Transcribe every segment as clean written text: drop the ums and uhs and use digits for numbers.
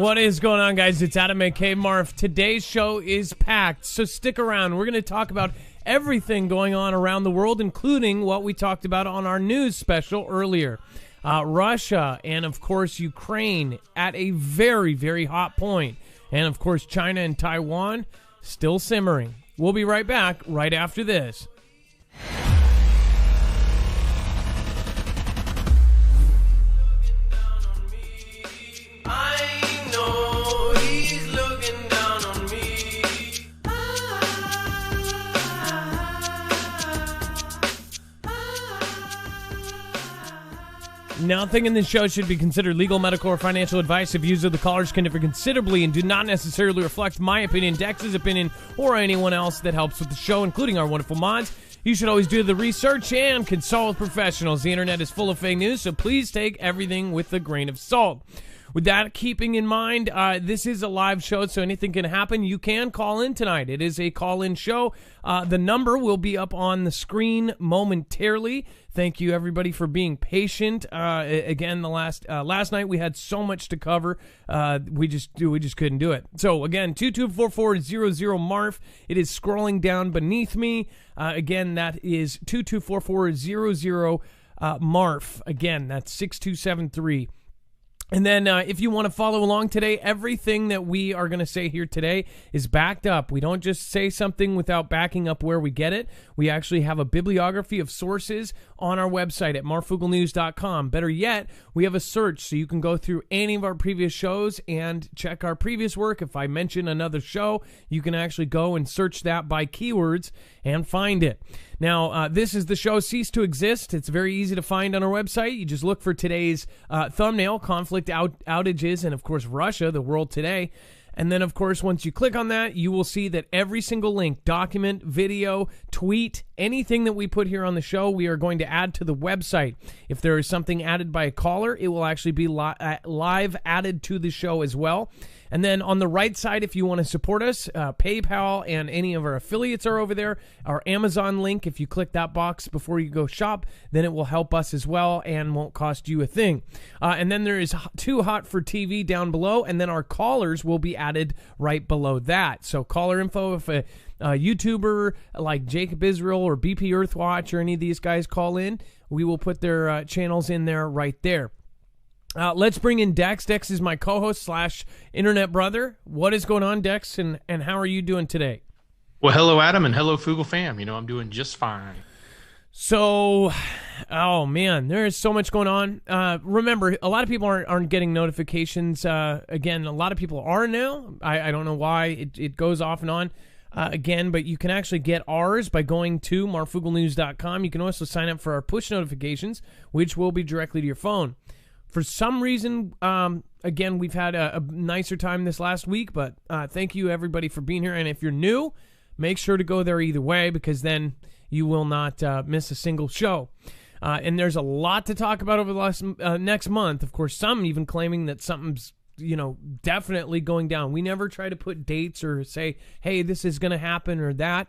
What is going on, guys? It's Adam A.K. Marf. Today's show is packed, so stick around. We're going to talk about everything going on around the world, including what we talked about on our news special earlier. Russia and, of course, Ukraine at a very, very hot point. And, of course, China and Taiwan still simmering. We'll be right back right after this. Nothing in this show should be considered legal, medical, or financial advice. The views of the callers can differ considerably and do not necessarily reflect my opinion, Dex's opinion, or anyone else that helps with the show, including our wonderful mods. You should always do the research and consult with professionals. The internet is full of fake news, so please take everything with a grain of salt. With that keeping in mind, this is a live show, so anything can happen. You can call in tonight. It is a call-in show. The number will be up on the screen momentarily. Thank you, everybody, for being patient. Again, the last night we had so much to cover. We just couldn't do it. So again, 224400 It is scrolling down beneath me. Again, that is 224400 Marf. Again, that's 6273. And then if you want to follow along today, everything that we are going to say here today is backed up. We don't just say something without backing up where we get it. We actually have a bibliography of sources on our website at marfugelnews.com. Better yet, we have a search so you can go through any of our previous shows and check our previous work. If I mention another show, you can actually go and search that by keywords and find it. Now, this is the show Cease to Exist. It's very easy to find on our website. You just look for today's thumbnail, conflict outages, and, of course, Russia, the world today. And then, of course, once you click on that, you will see that every single link, document, video, tweet, anything that we put here on the show, we are going to add to the website. If there is something added by a caller, it will actually be live added to the show as well. And then on the right side, if you want to support us, PayPal and any of our affiliates are over there. Our Amazon link, if you click that box before you go shop, then it will help us as well and won't cost you a thing. And then there is Too Hot for TV down below, and then our callers will be added right below that. So caller info, if a YouTuber like Jacob Israel or BP Earthwatch or any of these guys call in, we will put their channels in there right there. Let's bring in Dex. Dex is my co-host / internet brother. What is going on, Dex, and how are you doing today? Well, hello, Adam, and hello, Fugel fam. I'm doing just fine. So, oh, man, there is so much going on. Remember, a lot of people aren't getting notifications. Again, a lot of people are now. I don't know why it goes off and on. Again, but you can actually get ours by going to marfugelnews.com. You can also sign up for our push notifications, which will be directly to your phone. For some reason, again, we've had a nicer time this last week, but thank you, everybody, for being here. And if you're new, make sure to go there either way, because then you will not miss a single show. And there's a lot to talk about over the next month. Of course, some even claiming that something's, definitely going down. We never try to put dates or say, hey, this is going to happen or that.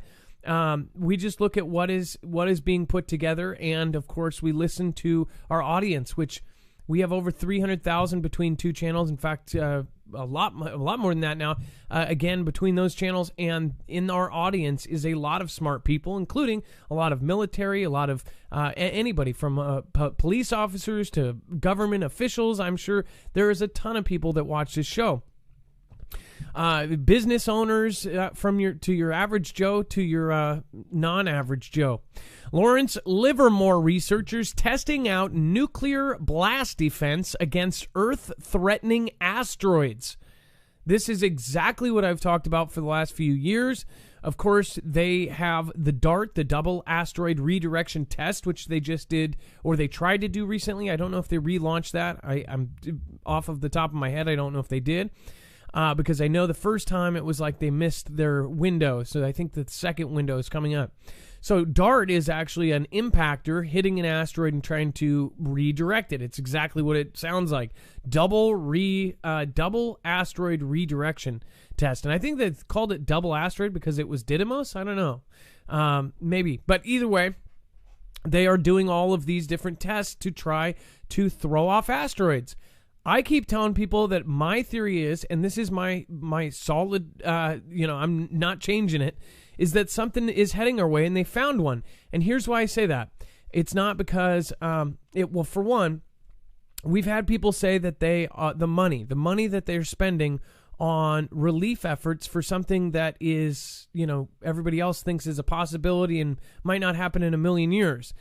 We just look at what is being put together. And, of course, we listen to our audience, which we have over 300,000 between two channels. In fact, a lot more than that now. Again, between those channels and in our audience is a lot of smart people, including a lot of military, a lot of anybody from police officers to government officials. I'm sure there is a ton of people that watch this show. Business owners, from your average Joe to your non-average Joe. Lawrence Livermore researchers testing out nuclear blast defense against Earth-threatening asteroids. This is exactly what I've talked about for the last few years. Of course, they have the DART, the Double Asteroid Redirection Test, which they just did, or they tried to do recently. I don't know if they relaunched that. I'm off of the top of my head. I don't know if they did. Because I know the first time it was like they missed their window. So I think the second window is coming up. So DART is actually an impactor hitting an asteroid and trying to redirect it. It's exactly what it sounds like. Double asteroid redirection test. And I think they called it double asteroid because it was Didymos. I don't know. Maybe. But either way, they are doing all of these different tests to try to throw off asteroids. I keep telling people that my theory is, and this is my solid, I'm not changing it, is that something is heading our way, and they found one. And here's why I say that. It's not because, for one, we've had people say that the money that they're spending on relief efforts for something that is, everybody else thinks is a possibility and might not happen in a million years.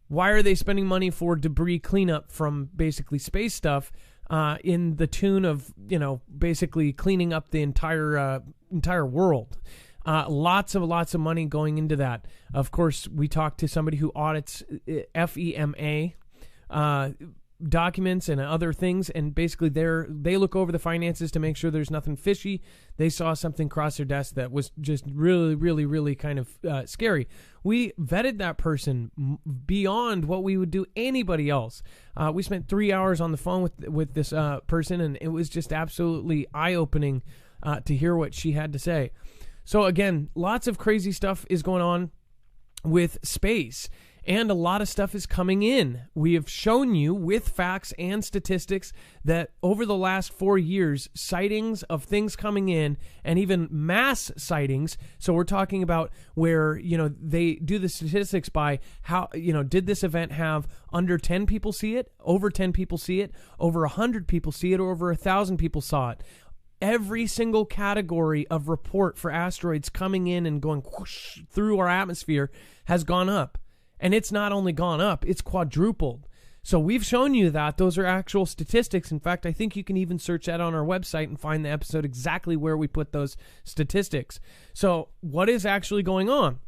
Why are they spending money for debris cleanup from basically space stuff in the tune of, basically cleaning up the entire world? Lots of money going into that. Of course, we talked to somebody who audits FEMA documents and other things, and basically they look over the finances to make sure there's nothing fishy. They saw something cross their desk that was just really, really, really kind of scary. We vetted that person beyond what we would do anybody else. We spent 3 hours on the phone with this person, and it was just absolutely eye-opening to hear what she had to say. So again, lots of crazy stuff is going on with space, and a lot of stuff is coming in. We have shown you with facts and statistics that over the last 4 years, sightings of things coming in, and even mass sightings. So we're talking about where, they do the statistics by how, did this event have under 10 people see it, over 10 people see it, over 100 people see it, or over 1,000 people saw it. Every single category of report for asteroids coming in and going whoosh through our atmosphere has gone up. And it's not only gone up, it's quadrupled. So we've shown you that. Those are actual statistics. In fact, I think you can even search that on our website and find the episode exactly where we put those statistics. So what is actually going on?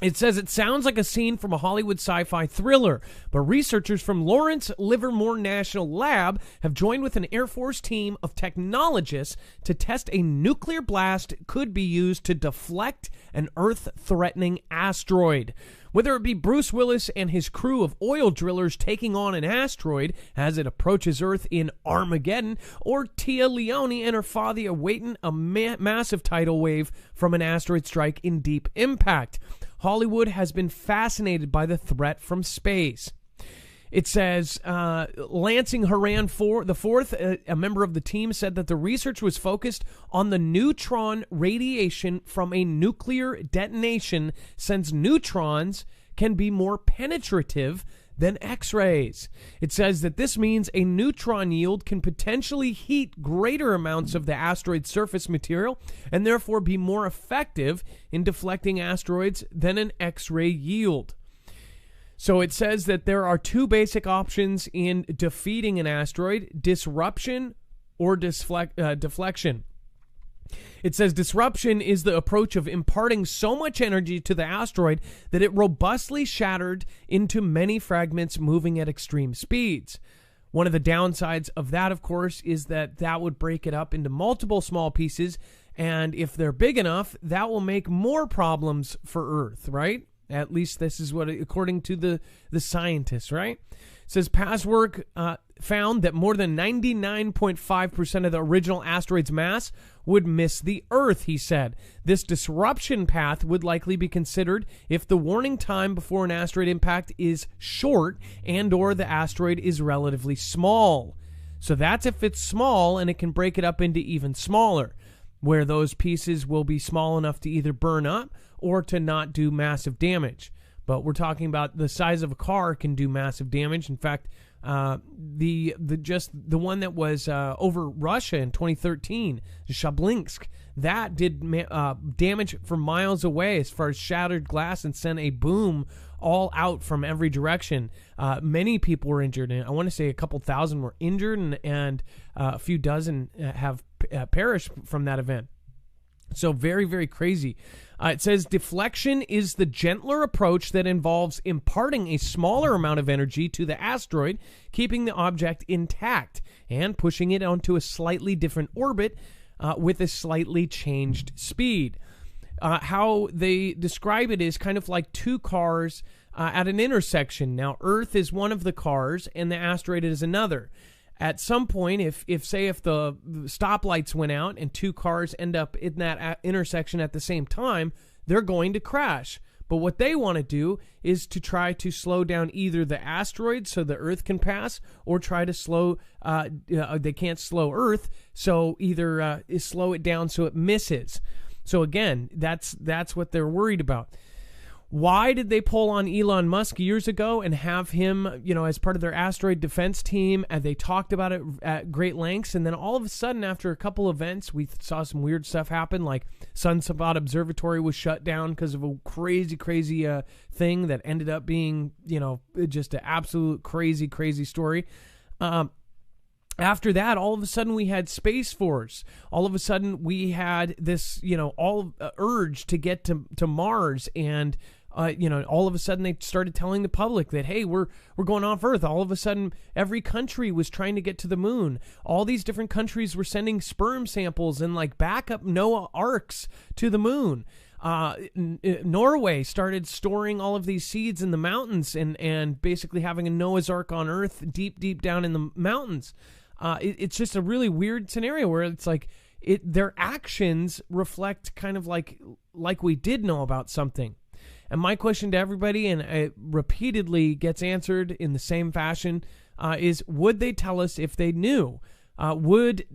It says it sounds like a scene from a Hollywood sci-fi thriller, but researchers from Lawrence Livermore National Lab have joined with an Air Force team of technologists to test a nuclear blast could be used to deflect an Earth-threatening asteroid. Whether it be Bruce Willis and his crew of oil drillers taking on an asteroid as it approaches Earth in Armageddon, or Tia Leone and her father awaiting a massive tidal wave from an asteroid strike in Deep Impact, Hollywood has been fascinated by the threat from space. It says, Lansing Haran IV, a member of the team, said that the research was focused on the neutron radiation from a nuclear detonation, since neutrons can be more penetrative than X-rays. It says that this means a neutron yield can potentially heat greater amounts of the asteroid's surface material and therefore be more effective in deflecting asteroids than an X-ray yield. So it says that there are two basic options in defeating an asteroid: disruption or deflection. It says disruption is the approach of imparting so much energy to the asteroid that it robustly shattered into many fragments moving at extreme speeds. One of the downsides of that, of course, is that would break it up into multiple small pieces, and if they're big enough, that will make more problems for Earth, right? At least this is what, according to the scientists, right? It says past work found that more than 99.5% of the original asteroid's mass would miss the Earth, he said. This disruption path would likely be considered if the warning time before an asteroid impact is short and or the asteroid is relatively small. So that's if it's small and it can break it up into even smaller, where those pieces will be small enough to either burn up or to not do massive damage. But we're talking about the size of a car can do massive damage. In fact, the one that was over Russia in 2013, Shablinsk, that did damage from miles away as far as shattered glass and sent a boom all out from every direction. Many people were injured, and I want to say a couple thousand were injured, and a few dozen have perished from that event. So very, very crazy. It says deflection is the gentler approach that involves imparting a smaller amount of energy to the asteroid, keeping the object intact, and pushing it onto a slightly different orbit with a slightly changed speed. How they describe it is kind of like two cars at an intersection. Now, Earth is one of the cars, and the asteroid is another. At some point, if the stoplights went out and two cars end up in that intersection at the same time, they're going to crash. But what they want to do is to try to slow down either the asteroid so the Earth can pass, or try to slow, they can't slow Earth, so either slow it down so it misses. So again, that's what they're worried about. Why did they pull on Elon Musk years ago and have him, as part of their asteroid defense team? And they talked about it at great lengths. And then all of a sudden, after a couple events, we saw some weird stuff happen. Like Sunspot Observatory was shut down because of a crazy thing that ended up being, just an absolute crazy story. After that, all of a sudden we had Space Force. All of a sudden we had this, urge to get to Mars, and all of a sudden they started telling the public that, hey, we're going off Earth. All of a sudden, every country was trying to get to the moon. All these different countries were sending sperm samples and backup Noah arcs to the moon. Norway started storing all of these seeds in the mountains and basically having a Noah's Ark on Earth deep down in the mountains. It's just a really weird scenario where it's their actions reflect kind of like we did know about something. And my question to everybody, and it repeatedly gets answered in the same fashion, is would they tell us if they knew? Would,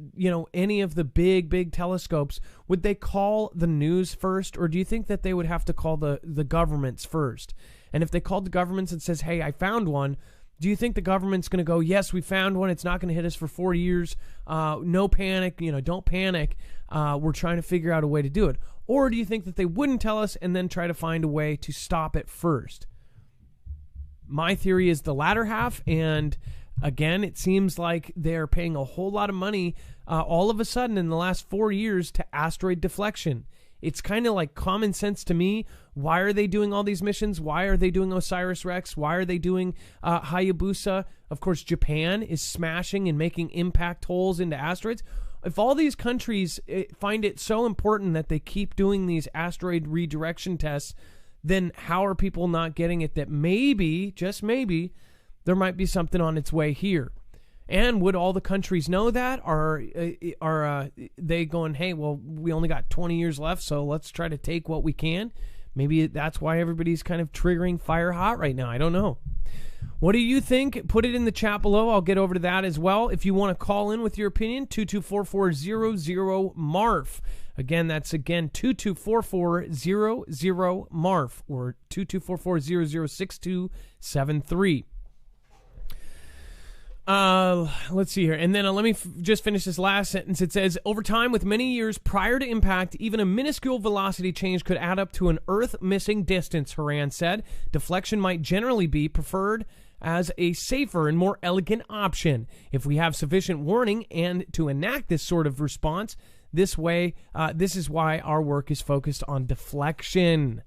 any of the big telescopes, would they call the news first? Or do you think that they would have to call the governments first? And if they called the governments and says, hey, I found one, do you think the government's going to go, yes, we found one, it's not going to hit us for 4 years, no panic, don't panic, we're trying to figure out a way to do it? Or do you think that they wouldn't tell us and then try to find a way to stop it first? My theory is the latter half, and again, it seems like they're paying a whole lot of money all of a sudden in the last 4 years to asteroid deflection. It's kind of like common sense to me. Why are they doing all these missions? Why are they doing OSIRIS-REx? Why are they doing Hayabusa? Of course, Japan is smashing and making impact holes into asteroids. If all these countries find it so important that they keep doing these asteroid redirection tests, then how are people not getting it that maybe, just maybe, there might be something on its way here? And would all the countries know that? Are they going, hey, well, we only got 20 years left, so let's try to take what we can? Maybe that's why everybody's kind of triggering fire hot right now. I don't know. What do you think? Put it in the chat below. I'll get over to that as well. If you want to call in with your opinion, 224-400-MARF. Again, that's 224-400-MARF or 224-400-6273. Let's see here. And then let me just finish this last sentence. It says, over time, with many years prior to impact, even a minuscule velocity change could add up to an Earth-missing distance, Horan said. Deflection might generally be preferred as a safer and more elegant option. If we have sufficient warning and to enact this sort of response, this way, this is why our work is focused on deflection.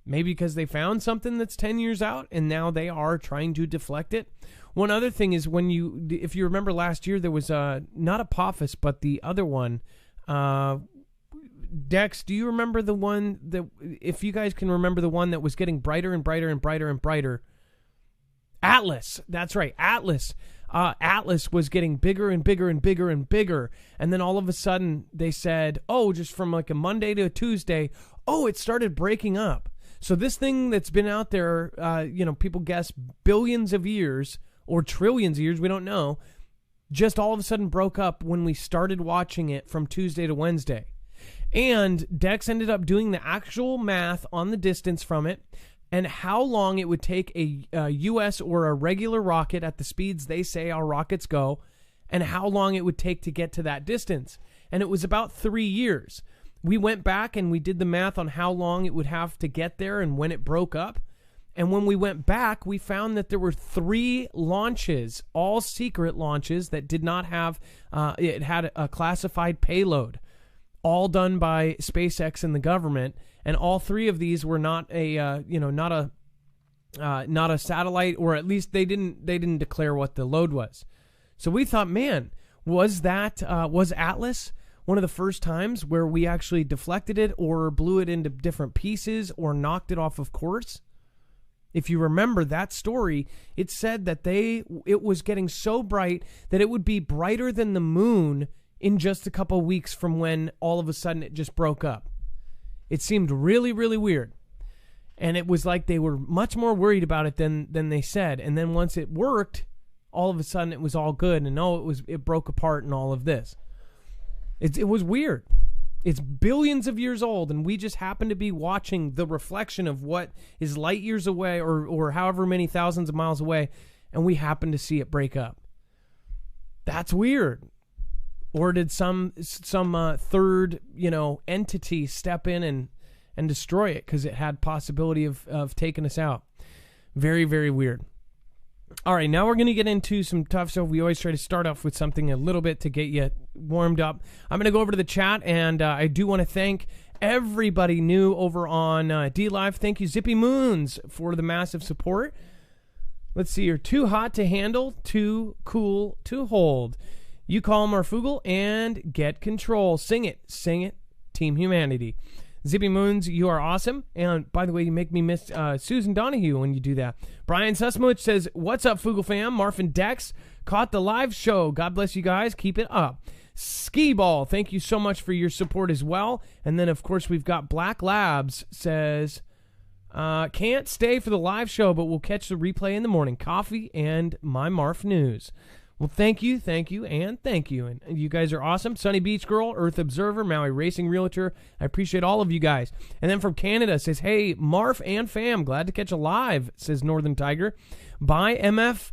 Maybe because they found something that's 10 years out and now they are trying to deflect it. One other thing is if you remember last year, there was not Apophis, but the other one. Dex, do you remember the one that, if you guys can remember the one that was getting brighter and brighter and brighter and brighter? Atlas. That's right. Atlas. Atlas was getting bigger and bigger and bigger and bigger. And then all of a sudden they said, just from like a Monday to a Tuesday, it started breaking up. So this thing that's been out there, people guess billions of years or trillions of years, we don't know, just all of a sudden broke up when we started watching it from Tuesday to Wednesday. And Dex ended up doing the actual math on the distance from it and how long it would take a U.S. or a regular rocket at the speeds they say our rockets go, and how long it would take to get to that distance. And it was about 3 years. We went back and we did the math on how long it would have to get there and when it broke up. And when we went back, we found that there were 3 launches, all secret launches that did not have, it had a classified payload, all done by SpaceX and the government. And all 3 of these were not a satellite, or at least they didn't declare what the load was. So we thought, man, was Atlas one of the first times where we actually deflected it or blew it into different pieces or knocked it off of course? If you remember that story, it said that it was getting so bright that it would be brighter than the moon in just a couple weeks from when all of a sudden it just broke up. It seemed really, really weird. And it was like they were much more worried about it than they said. And then once it worked, all of a sudden it was all good. And no, it broke apart and all of this. It was weird. It's billions of years old, and we just happen to be watching the reflection of what is light years away or however many thousands of miles away, and we happen to see it break up. That's weird. Or did some third, entity step in and destroy it because it had possibility of taking us out? Very, very weird. All right, now we're going to get into some tough stuff. We always try to start off with something a little bit to get you warmed up. I'm going to go over to the chat, and I do want to thank everybody new over on DLive. Thank you, Zippy Moons, for the massive support. Let's see here. Too hot to handle, too cool to hold. You call Marfugal and get control. Sing it, Team Humanity. Zippy Moons, you are awesome. And by the way, you make me miss Susan Donahue when you do that. Brian Susmuch says, what's up, Fugle fam? Marfin Dex caught the live show. God bless you guys. Keep it up. Ski Ball, thank you so much for your support as well. And then, of course, we've got Black Labs says, can't stay for the live show, but we'll catch the replay in the morning. Coffee and my Marf News. Well, thank you, and thank you. And you guys are awesome. Sunny Beach Girl, Earth Observer, Maui Racing Realtor. I appreciate all of you guys. And then from Canada says, hey, Marf and fam, glad to catch a live, says Northern Tiger. Buy MF,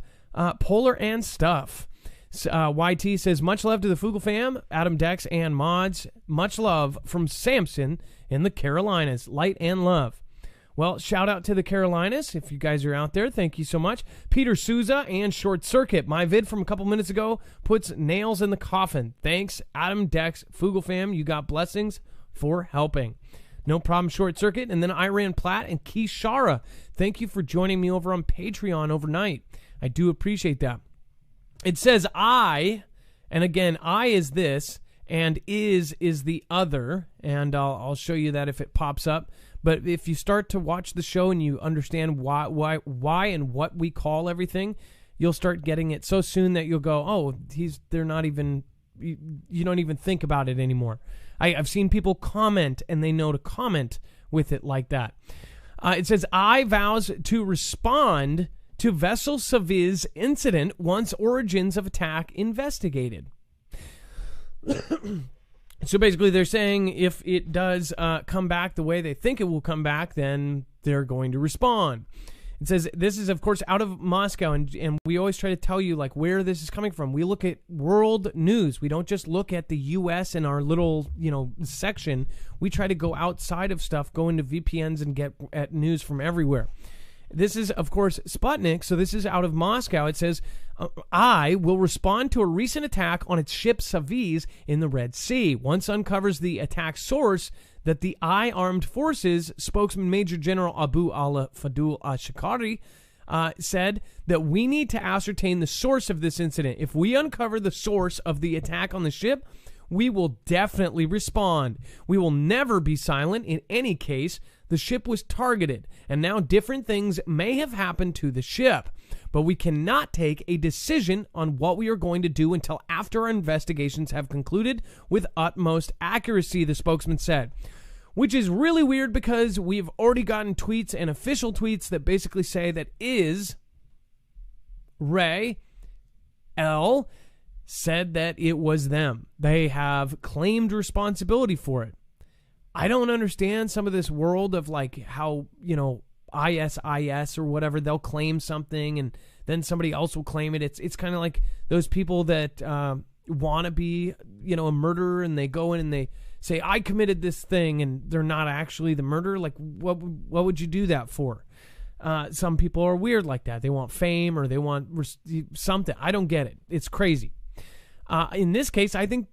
Polar and Stuff. YT says, much love to the Fugle fam, Adam Dex and mods. Much love from Samson in the Carolinas. Light and love. Well, shout out to the Carolinas. If you guys are out there, thank you so much. Peter Souza and Short Circuit. My vid from a couple minutes ago puts nails in the coffin. Thanks, Adam Dex, Fugle fam. You got blessings for helping. No problem, Short Circuit. And then Iran Platt and Kishara. Thank you for joining me over on Patreon overnight. I do appreciate that. It says I, and again, I is this, and is the other. And I'll show you that if it pops up. But if you start to watch the show and you understand why and what we call everything, you'll start getting it so soon that you'll go, oh, they're not even, you don't even think about it anymore. I've seen people comment and they know to comment with it like that. It says, I vows to respond to Vessel Saviz incident once origins of attack investigated. So basically they're saying if it does come back the way they think it will come back, then they're going to respond. It says this is, of course, out of Moscow, and we always try to tell you like where this is coming from. We look at world news. We don't just look at the U.S. in our little, section. We try to go outside of stuff, go into VPNs and get at news from everywhere. This is, of course, Sputnik, so this is out of Moscow. It says, I will respond to a recent attack on its ship Saviz in the Red Sea. Once uncovers the attack source that the I Armed Forces spokesman Major General Abu al-Fadul al-Shakari said that we need to ascertain the source of this incident. If we uncover the source of the attack on the ship, we will definitely respond. We will never be silent in any case. The ship was targeted, and now different things may have happened to the ship. But we cannot take a decision on what we are going to do until after our investigations have concluded with utmost accuracy, the spokesman said. Which is really weird because we've already gotten tweets and official tweets that basically say that Ray L said that it was them. They have claimed responsibility for it. I don't understand some of this world of like how, ISIS or whatever, they'll claim something and then somebody else will claim it. It's kind of like those people that want to be, a murderer, and they go in and they say, I committed this thing, and they're not actually the murderer. Like, what would you do that for? Some people are weird like that. They want fame or they want something. I don't get it. It's crazy. In this case, I think,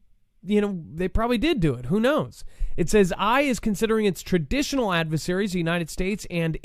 they probably did do it. Who knows? It says I is considering its traditional adversaries, the United States, and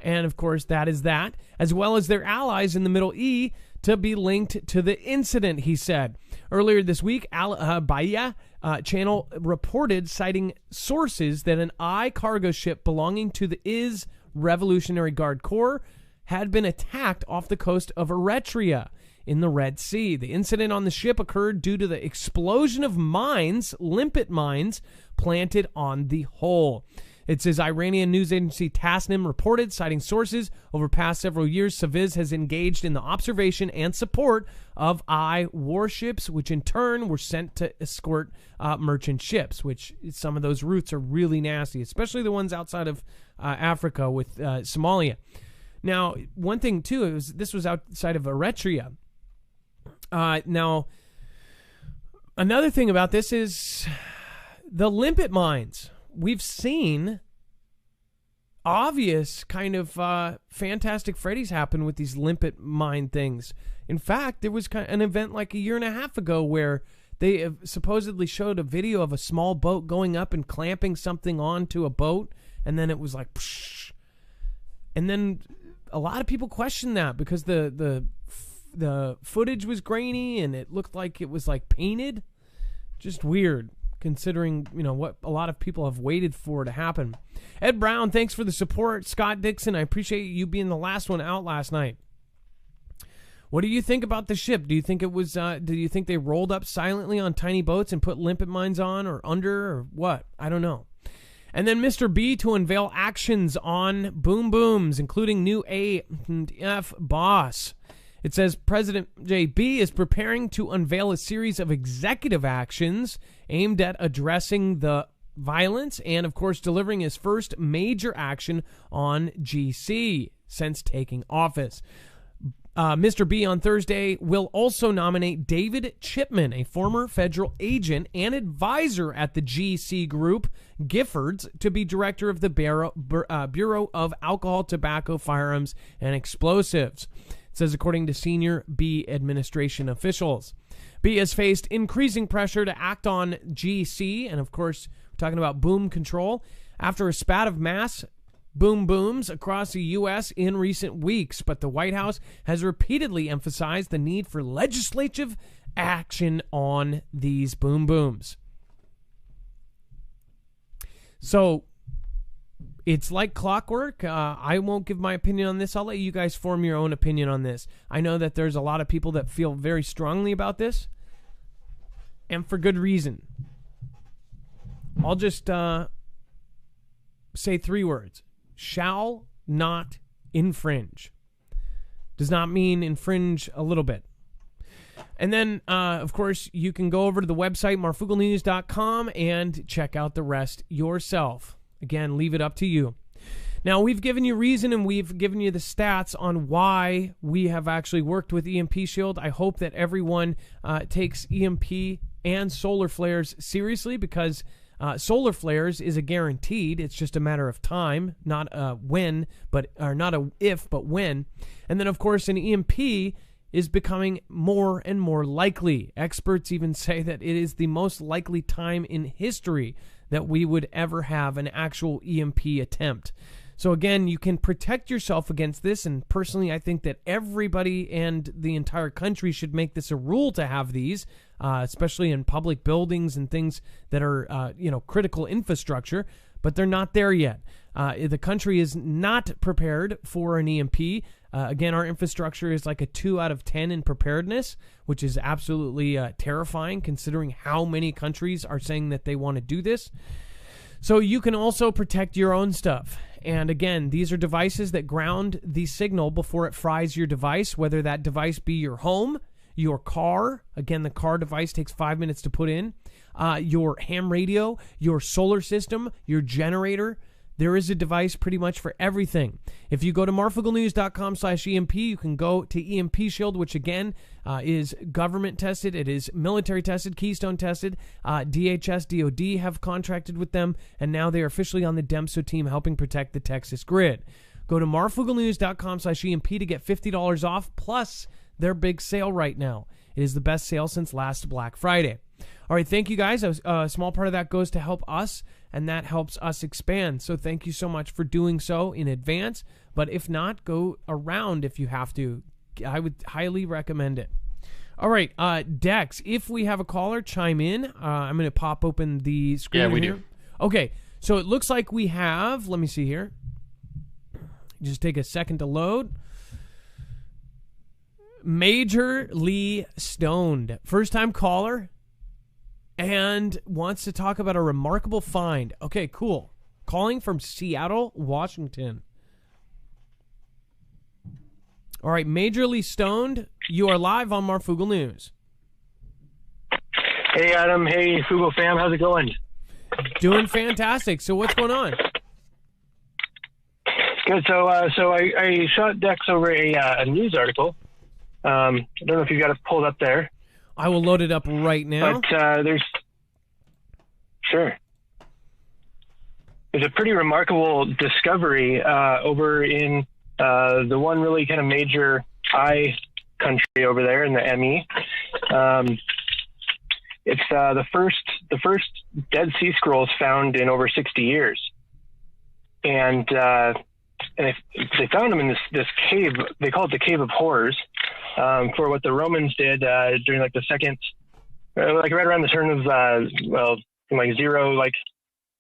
of course that is that, as well as their allies in the Middle East, to be linked to the incident, he said. Earlier this week, Bahia channel reported, citing sources, that an I cargo ship belonging to the Revolutionary Guard Corps had been attacked off the coast of Eritrea in the Red Sea. The incident on the ship occurred due to the explosion of mines, limpet mines, planted on the hull. It says Iranian news agency Tasnim reported, citing sources, over past several years, Saviz has engaged in the observation and support of I warships, which in turn were sent to escort merchant ships, which some of those routes are really nasty, especially the ones outside of Africa with Somalia. Now, one thing, too, this was outside of Eritrea. Now, another thing about this is the limpet mines. We've seen obvious kind of Fantastic Freddy's happen with these limpet mine things. In fact, there was an event like a year and a half ago where they supposedly showed a video of a small boat going up and clamping something onto a boat, and then it was like, psh, and then a lot of people questioned that because the footage was grainy and it looked like it was like painted. Just weird, considering, what a lot of people have waited for to happen. Ed Brown, thanks for the support. Scott Dixon, I appreciate you being the last one out last night. What do you think about the ship? Do you think it was, do you think they rolled up silently on tiny boats and put limpet mines on or under or what? I don't know. And then Mr. B to unveil actions on boom booms, including new A and F boss. It says President JB is preparing to unveil a series of executive actions aimed at addressing the violence and, of course, delivering his first major action on GC since taking office. Mr. B on Thursday will also nominate David Chipman, a former federal agent and advisor at the GC Group, Giffords, to be director of the Bureau of Alcohol, Tobacco, Firearms, and Explosives. It says, according to senior B administration officials. B has faced increasing pressure to act on GC, and of course, we're talking about boom control, after a spat of mass booms across the U.S. in recent weeks. But the White House has repeatedly emphasized the need for legislative action on these booms. So it's like clockwork. I won't give my opinion on this. I'll let you guys form your own opinion on this. I know that there's a lot of people that feel very strongly about this, and for good reason. I'll just say 3 words. Shall not infringe. Does not mean infringe a little bit. And then, of course, you can go over to the website, marfugelnews.com, and check out the rest yourself. Again, leave it up to you. Now, we've given you reason and we've given you the stats on why we have actually worked with EMP Shield. I hope that everyone takes EMP and solar flares seriously, because solar flares is a guaranteed. It's just a matter of time, not when, or not a if, but when. And then, of course, an EMP is becoming more and more likely. Experts even say that it is the most likely time in history that we would ever have an actual EMP attempt. So again, you can protect yourself against this, and personally I think that everybody and the entire country should make this a rule to have these, especially in public buildings and things that are critical infrastructure, but they're not there yet. The country is not prepared for an EMP. Again, our infrastructure is like a 2 out of 10 in preparedness, which is absolutely terrifying considering how many countries are saying that they want to do this. So you can also protect your own stuff. And again, these are devices that ground the signal before it fries your device, whether that device be your home, your car. Again, the car device takes 5 minutes to put in. Your ham radio, your solar system, your generator. There is a device pretty much for everything. If you go to marfugelnews.com/EMP, you can go to EMP Shield, which again is government tested. It is military tested, Keystone tested. DHS, DOD have contracted with them, and now they are officially on the DEMSO team helping protect the Texas grid. Go to marfugelnews.com/EMP to get $50 off, plus their big sale right now. It is the best sale since last Black Friday. All right, thank you guys. A small part of that goes to help us, and that helps us expand. So thank you so much for doing so in advance. But if not, go around if you have to. I would highly recommend it. All right, Dex, if we have a caller, chime in. I'm going to pop open the screen. Yeah, we here. do. Okay, so it looks like we have, let me see here. Just take a second to load. Major Lee Stoned, first-time caller, and wants to talk about a remarkable find. Okay, cool. calling from Seattle, Washington. All right, Majorly Stoned, you are live on Marfoogle News. Hey, Adam. Hey, Fugel fam. How's it going? Doing fantastic. So what's going on? Good. So I shot Dex over a news article. I don't know if you've got it pulled up there. I will load it up right now. But there's a pretty remarkable discovery over in the one really kind of major eye country over there in the ME. It's the first Dead Sea Scrolls found in over 60 years, and they found them in this cave. They call it the Cave of Horrors, for what the Romans did during like the second, like right around the turn of zero, like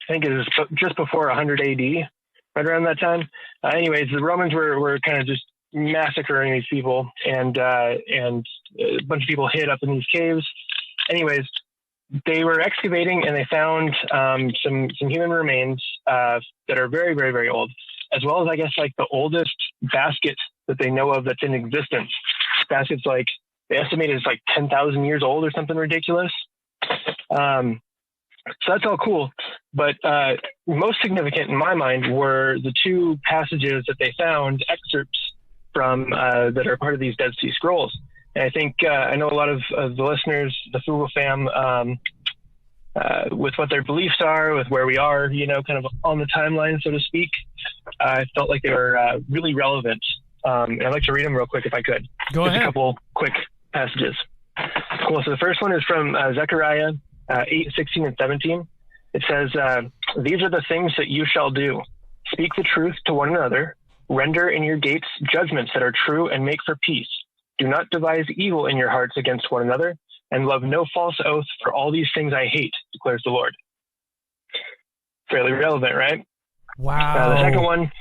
I think it was just before 100 AD, right around that time. Anyways, the Romans were kind of just massacring these people, and a bunch of people hid up in these caves. Anyways, they were excavating and they found some human remains that are very, very, very old, as well as I guess like the oldest basket that they know of that's in existence. Basket's like they estimated it's like 10,000 years old or something ridiculous. So that's all cool, but most significant in my mind were the two passages that they found, excerpts from that are part of these Dead Sea Scrolls. And I think I know a lot of the listeners, the Fugel fam, with what their beliefs are, with where we are, kind of on the timeline, so to speak. I felt like they were really relevant. And I'd like to read them real quick if I could. Go ahead. A couple quick passages. Cool. So the first one is from Zechariah 8:16 and 17. It says, "These are the things that you shall do. Speak the truth to one another. Render in your gates judgments that are true and make for peace. Do not devise evil in your hearts against one another, and love no false oath, for all these things I hate, declares the Lord." Fairly relevant, right? Wow. The second one,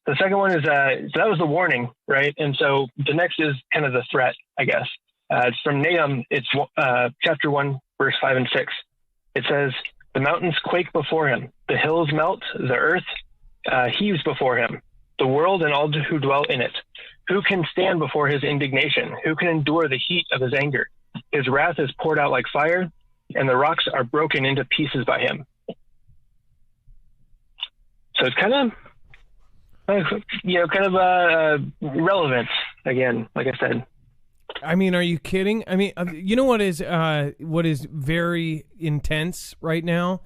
the second one is, so that was the warning, right? And so the next is kind of the threat, I guess. It's from Nahum. It's chapter 1, verse 5 and 6. It says, "The mountains quake before him. The hills melt. The earth heaves before him. The world and all who dwell in it. Who can stand before his indignation? Who can endure the heat of his anger? His wrath is poured out like fire, and the rocks are broken into pieces by him." So it's kind of relevant again, like I said. I mean, are you kidding? I mean, you know what is very intense right now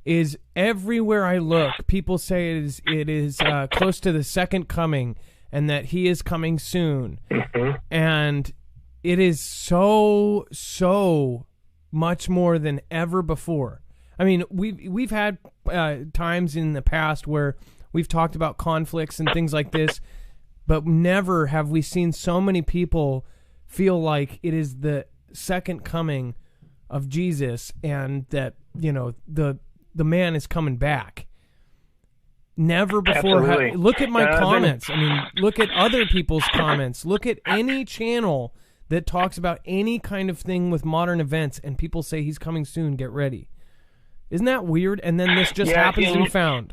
is everywhere I look, people say it is close to the second coming and that he is coming soon. Mm-hmm. And it is so much more than ever before. I mean, we've had times in the past where we've talked about conflicts and things like this, but never have we seen so many people feel like it is the second coming of Jesus and that, the man is coming back. Never before. Look at my comments. I mean, look at other people's comments. Look at any channel that talks about any kind of thing with modern events, and people say he's coming soon. Get ready. Isn't that weird? And then this just happens to be found.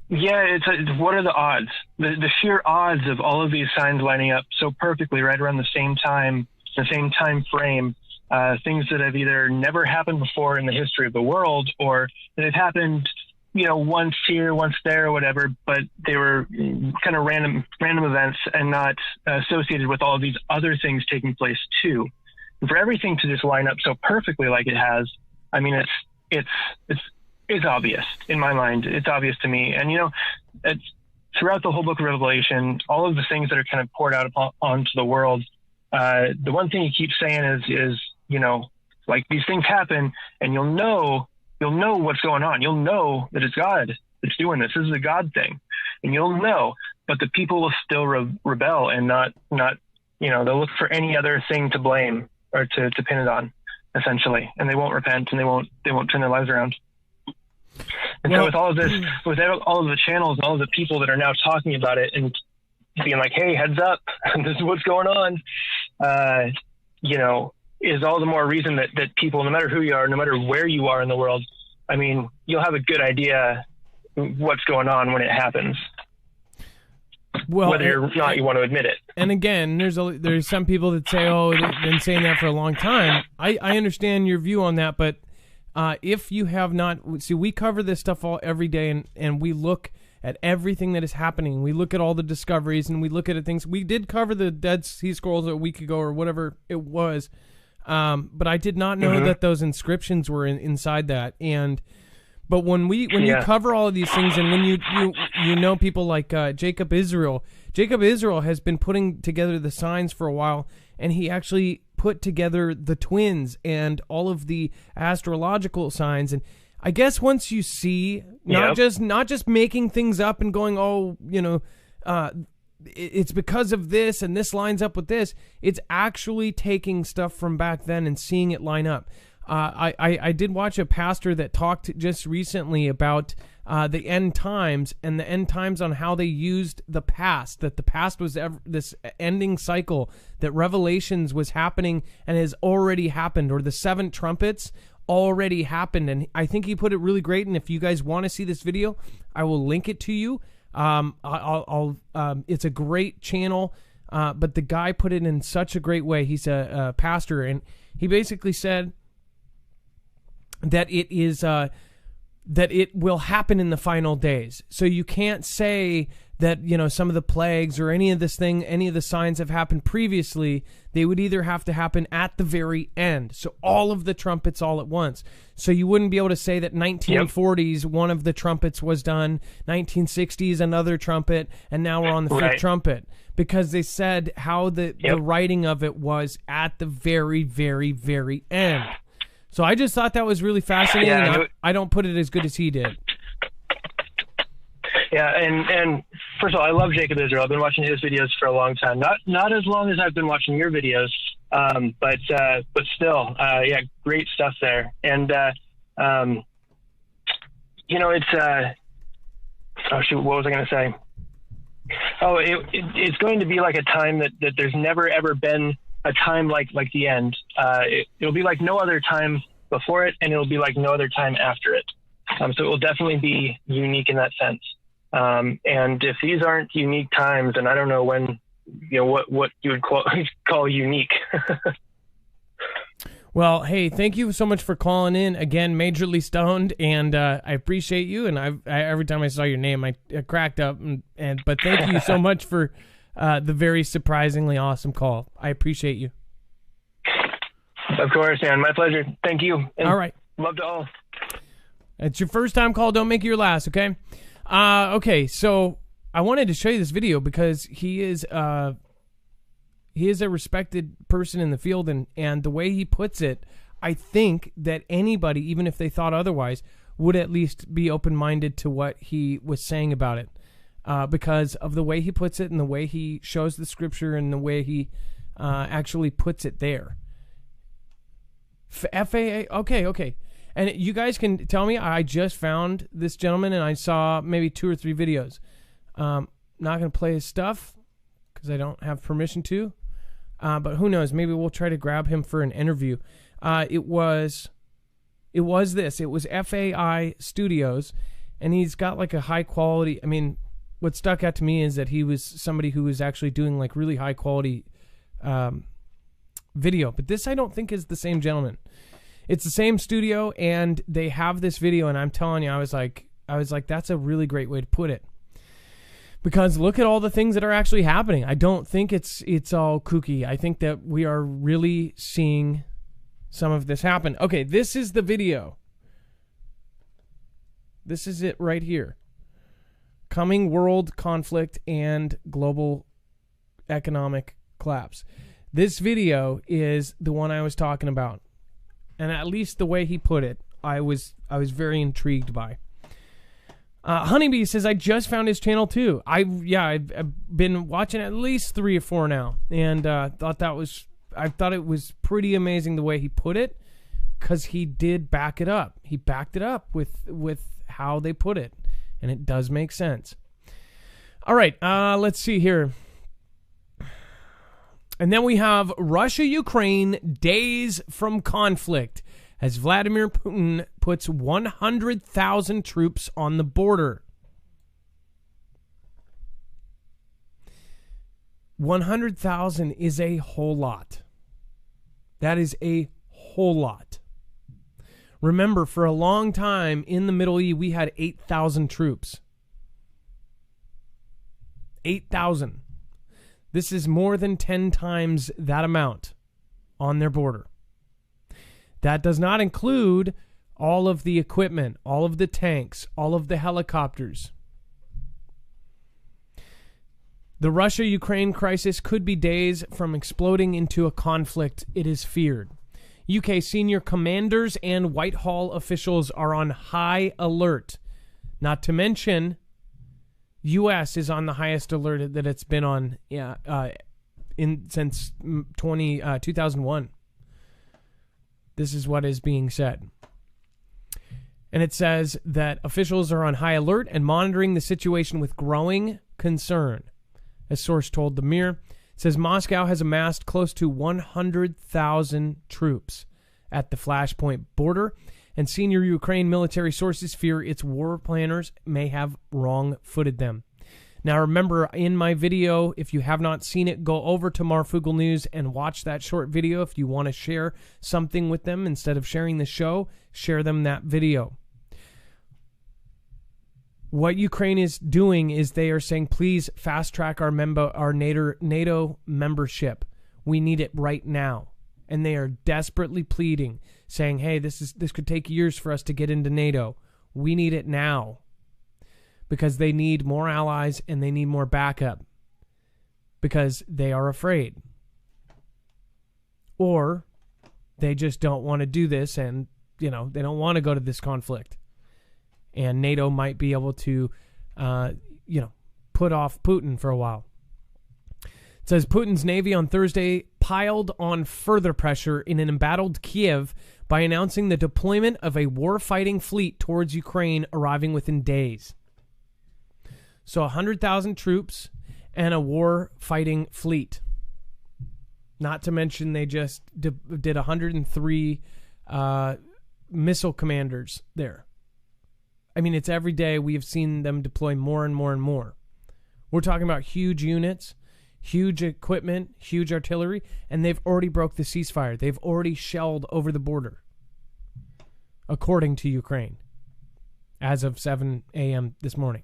Yeah, it's what are the odds? The sheer odds of all of these signs lining up so perfectly right around the same time frame. Things that have either never happened before in the history of the world, or that have happened, once here, once there, or whatever. But they were kind of random events and not associated with all of these other things taking place too. And for everything to just line up so perfectly like it has, I mean, it's obvious in my mind. It's obvious to me. And, it's throughout the whole book of Revelation, all of the things that are kind of poured out onto the world. The one thing he keeps saying is, like these things happen and you'll know what's going on. You'll know that it's God that's doing this. This is a God thing, and you'll know, but the people will still rebel and not, they'll look for any other thing to blame or to pin it on, essentially. And they won't repent and they won't turn their lives around. And so with all of this, with all of the channels and all of the people that are now talking about it and being like, "Hey, heads up, this is what's going on," is all the more reason that people, no matter who you are, no matter where you are in the world, I mean, you'll have a good idea what's going on when it happens. Well, whether or not you want to admit it. And again, there's some people that say, "Oh, they've been saying that for a long time." I understand your view on that, but if you have not, see, we cover this stuff every day, and we look at everything that is happening. We look at all the discoveries, and we look at things. We did cover the Dead Sea Scrolls a week ago or whatever it was, but I did not know that those inscriptions were inside that. But when you cover all of these things, and when you know people like Jacob Israel has been putting together the signs for a while, and he actually put together the twins and all of the astrological signs. And I guess once you see not just making things up and going, oh, it's because of this and this lines up with this, it's actually taking stuff from back then and seeing it line up. I did watch a pastor that talked just recently about the end times, and the end times on how they used the past, that the past was this ending cycle, that Revelations was happening and has already happened, or the 7 trumpets already happened. And I think he put it really great. And if you guys want to see this video, I will link it to you. It's a great channel, but the guy put it in such a great way. He's a pastor, and he basically said that that it will happen in the final days. So you can't say that, some of the plagues or any of the signs have happened previously. They would either have to happen at the very end. So all of the trumpets all at once. So you wouldn't be able to say that 1940s, one of the trumpets was done, 1960s, another trumpet, and now we're on the fifth trumpet. Because they said how the writing of it was at the very, very, very end. So I just thought that was really fascinating. Yeah, I don't put it as good as he did. Yeah, and first of all, I love Jacob Israel. I've been watching his videos for a long time. Not as long as I've been watching your videos, but still, great stuff there. And it's oh shoot, what was I going to say? Oh, it's going to be like a time that there's never ever been a time like the end. It'll be like no other time before it, and it'll be like no other time after it. So it will definitely be unique in that sense. And if these aren't unique times, then I don't know when, what you would call unique. Well, hey, thank you so much for calling in again, Majorly Stoned, and I appreciate you. And I every time I saw your name, I cracked up. But thank you so much for the very surprisingly awesome call. I appreciate you. Of course, man. My pleasure. Thank you. And all right. Love to all. It's your first time call. Don't make it your last, okay? Okay, so I wanted to show you this video because he is a respected person in the field, and the way he puts it, I think that anybody, even if they thought otherwise, would at least be open-minded to what he was saying about it. Because of the way he puts it and the way he shows the scripture and the way he actually puts it there. FAA, okay. And you guys can tell me, I just found this gentleman and I saw maybe 2 or 3 videos. Not going to play his stuff because I don't have permission to. But who knows? Maybe we'll try to grab him for an interview. It was FAI Studios, and he's got like a high quality. I mean, what stuck out to me is that he was somebody who was actually doing like really high quality video. But this I don't think is the same gentleman. It's the same studio, and they have this video, and I'm telling you, I was like, that's a really great way to put it. Because look at all the things that are actually happening. I don't think it's all kooky. I think that we are really seeing some of this happen. Okay, this is the video. This is it right here. Coming world conflict and global economic collapse. This video is the one I was talking about. And at least the way he put it, I was very intrigued by. Honeybee says, I just found his channel too. I've been watching at least 3 or 4 now, and I thought it was pretty amazing the way he put it, because he did back it up. He backed it up with how they put it, and it does make sense. All right, let's see here. And then we have Russia-Ukraine days from conflict as Vladimir Putin puts 100,000 troops on the border. 100,000 is a whole lot. That is a whole lot. Remember, for a long time in the Middle East, we had 8,000 troops. 8,000. This is more than 10 times that amount on their border. That does not include all of the equipment, all of the tanks, all of the helicopters. The Russia-Ukraine crisis could be days from exploding into a conflict, it is feared. UK senior commanders and Whitehall officials are on high alert. Not to mention, U.S. is on the highest alert that it's been on since 2001. This is what is being said. And it says that officials are on high alert and monitoring the situation with growing concern. A source told the Mirror, it says Moscow has amassed close to 100,000 troops at the Flashpoint border, and senior Ukraine military sources fear its war planners may have wrong-footed them. Now remember, in my video, if you have not seen it, go over to Marfugel News and watch that short video. If you want to share something with them instead of sharing the show, share them that video. What Ukraine is doing is they are saying, please fast track our NATO membership. We need it right now. And they are desperately pleading, saying, hey, this could take years for us to get into NATO. We need it now. Because they need more allies and they need more backup. Because they are afraid. Or they just don't want to do this and, they don't want to go to this conflict. And NATO might be able to, put off Putin for a while. It says Putin's Navy on Thursday piled on further pressure in an embattled Kiev by announcing the deployment of a war-fighting fleet towards Ukraine arriving within days. So 100,000 troops and a war-fighting fleet. Not to mention they just did 103 missile commanders there. I mean, it's every day we have seen them deploy more and more and more. We're talking about huge units, huge equipment, huge artillery, and they've already broke the ceasefire. They've already shelled over the border, according to Ukraine, as of 7 a.m. this morning.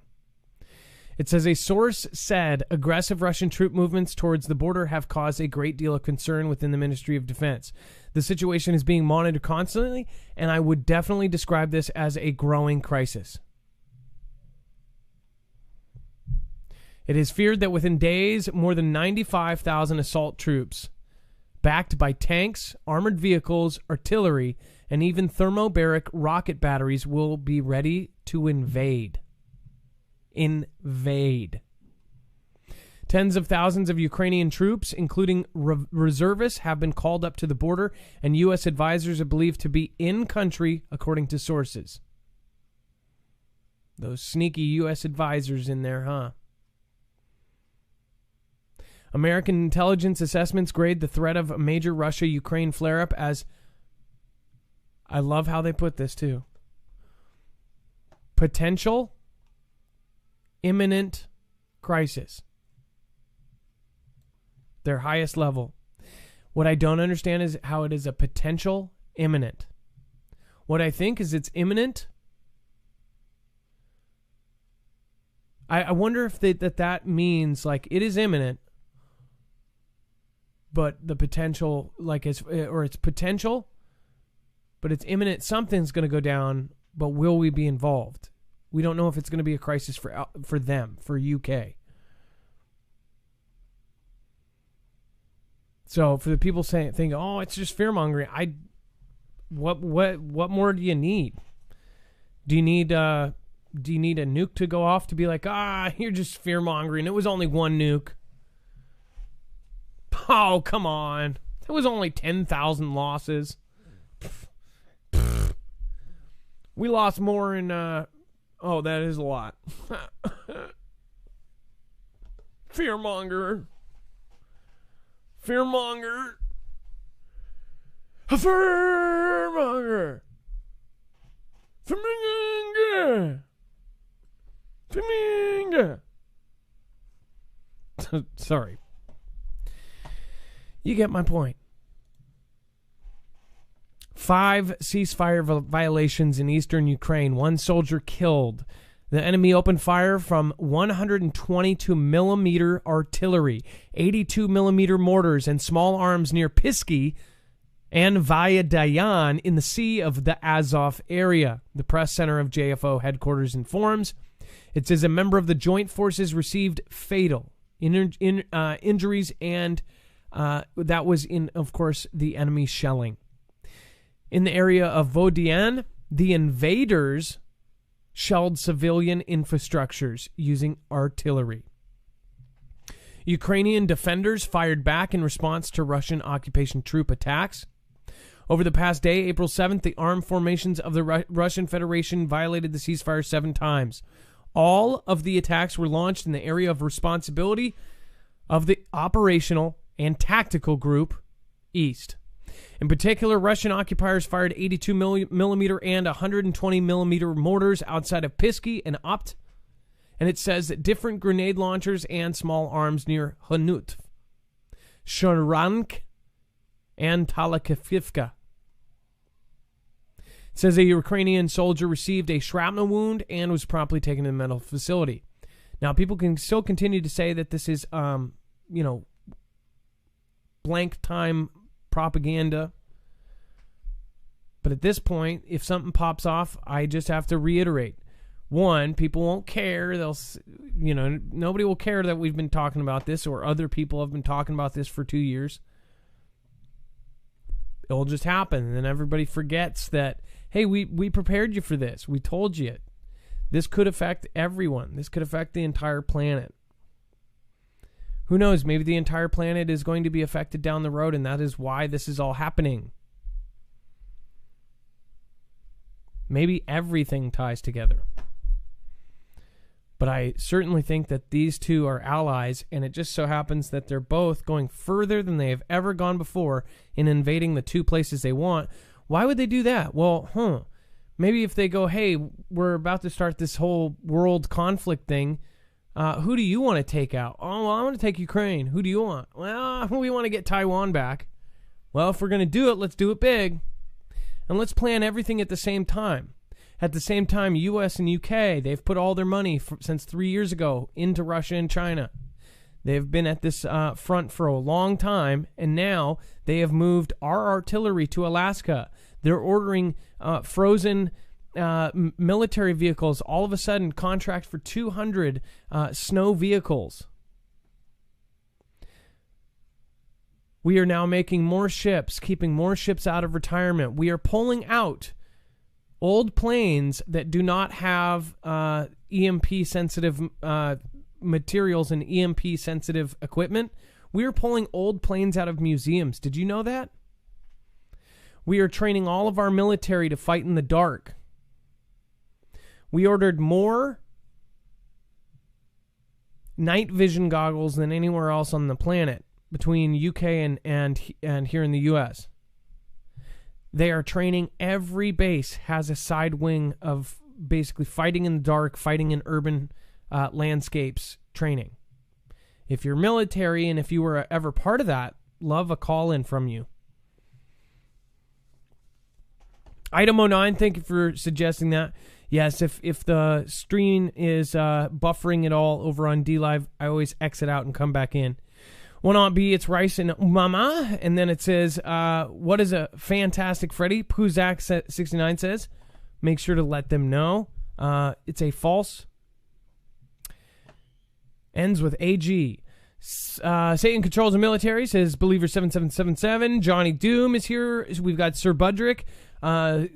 It says a source said aggressive Russian troop movements towards the border have caused a great deal of concern within the Ministry of Defense. The situation is being monitored constantly, and I would definitely describe this as a growing crisis. It is feared that within days, more than 95,000 assault troops, backed by tanks, armored vehicles, artillery, and even thermobaric rocket batteries, will be ready to invade. Tens of thousands of Ukrainian troops, including reservists, have been called up to the border, and U.S. advisors are believed to be in country, according to sources. Those sneaky U.S. advisors in there, huh? American intelligence assessments grade the threat of a major Russia-Ukraine flare-up as, I love how they put this too, potential imminent crisis. Their highest level. What I don't understand is how it is a potential imminent. What I think is it's imminent. I wonder if that means like it is imminent, but the potential it's potential, but it's imminent. Something's going to go down, but will we be involved? We don't know if it's going to be a crisis for them, for UK. So for the people think, oh, it's just fear mongering. What more do you need? Do you need a nuke to go off to be like, you're just fear mongering? It was only one nuke. Oh, come on. It was only 10,000 losses. We lost more in. Oh, that is a lot. Fearmonger. Fearmonger. A fearmonger. Fearmonger. Fearmonger. Sorry. You get my point. 5 ceasefire violations in eastern Ukraine. 1 soldier killed. The enemy opened fire from 122 millimeter artillery, 82 millimeter mortars, and small arms near Pisky and Vyadayan in the Sea of the Azov area. The press center of JFO headquarters informs. It says a member of the joint forces received fatal injuries, and that was in, of course, the enemy shelling. In the area of Vodian, the invaders shelled civilian infrastructures using artillery. Ukrainian defenders fired back in response to Russian occupation troop attacks. Over the past day, April 7th, the armed formations of the Russian Federation violated the ceasefire 7 times. All of the attacks were launched in the area of responsibility of the operational and tactical group East. In particular, Russian occupiers fired 82 millimeter and 120 millimeter mortars outside of Pisky and Opt, and it says that different grenade launchers and small arms near Hanut, Sharank, and Talakivka. It says a Ukrainian soldier received a shrapnel wound and was promptly taken to the medical facility. Now, people can still continue to say that this is, blank time propaganda. But at this point, if something pops off, I just have to reiterate. 1, people won't care. Nobody will care that we've been talking about this, or other people have been talking about this for 2 years. It'll just happen, and then everybody forgets that, hey, we prepared you for this. We told you it. This could affect everyone. This could affect the entire planet. Who knows? Maybe the entire planet is going to be affected down the road, and that is why this is all happening. Maybe everything ties together. But I certainly think that these two are allies, and it just so happens that they're both going further than they have ever gone before in invading the 2 places they want. Why would they do that? Well, maybe if they go, hey, we're about to start this whole world conflict thing, who do you want to take out? Oh, well, I want to take Ukraine. Who do you want? Well, we want to get Taiwan back. Well, if we're going to do it, let's do it big. And let's plan everything at the same time. At the same time, U.S. and U.K., they've put all their money since 3 years ago into Russia and China. They've been at this front for a long time, and now they have moved our artillery to Alaska. They're ordering frozen military vehicles. All of a sudden, contract for 200 snow vehicles. We are now making more ships, keeping more ships out of retirement. We are pulling out old planes that do not have EMP-sensitive materials and EMP-sensitive equipment. We are pulling old planes out of museums. Did you know that? We are training all of our military to fight in the dark. We ordered more night vision goggles than anywhere else on the planet between UK and here in the US. They are training. Every base has a side wing of basically fighting in the dark, fighting in urban landscapes training. If you're military and if you were ever part of that, love a call in from you. Item 09, thank you for suggesting that. Yes, if the stream is buffering at all over on DLive, I always exit out and come back in. One on B, it's Rice and Mama, and then it says, what is a fantastic Freddy? Puzak69 says, make sure to let them know. It's a false. Ends with AG. Satan controls the military, says Believer7777. Johnny Doom is here. We've got Sir Budrick.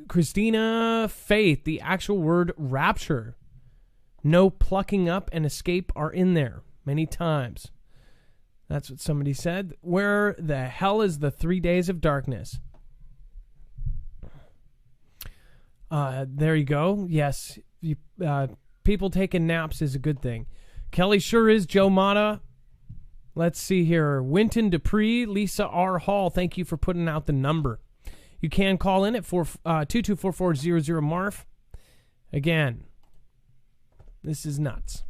Christina Faith, the actual word rapture. No plucking up and escape are in there many times. That's what somebody said. Where the hell is the 3 days of darkness? There you go. Yes, people taking naps is a good thing. Kelly sure is. Joe Mata. Let's see here. Winton Dupree, Lisa R. Hall, thank you for putting out the number. You can call in at 224400 Marf. Again, this is nuts.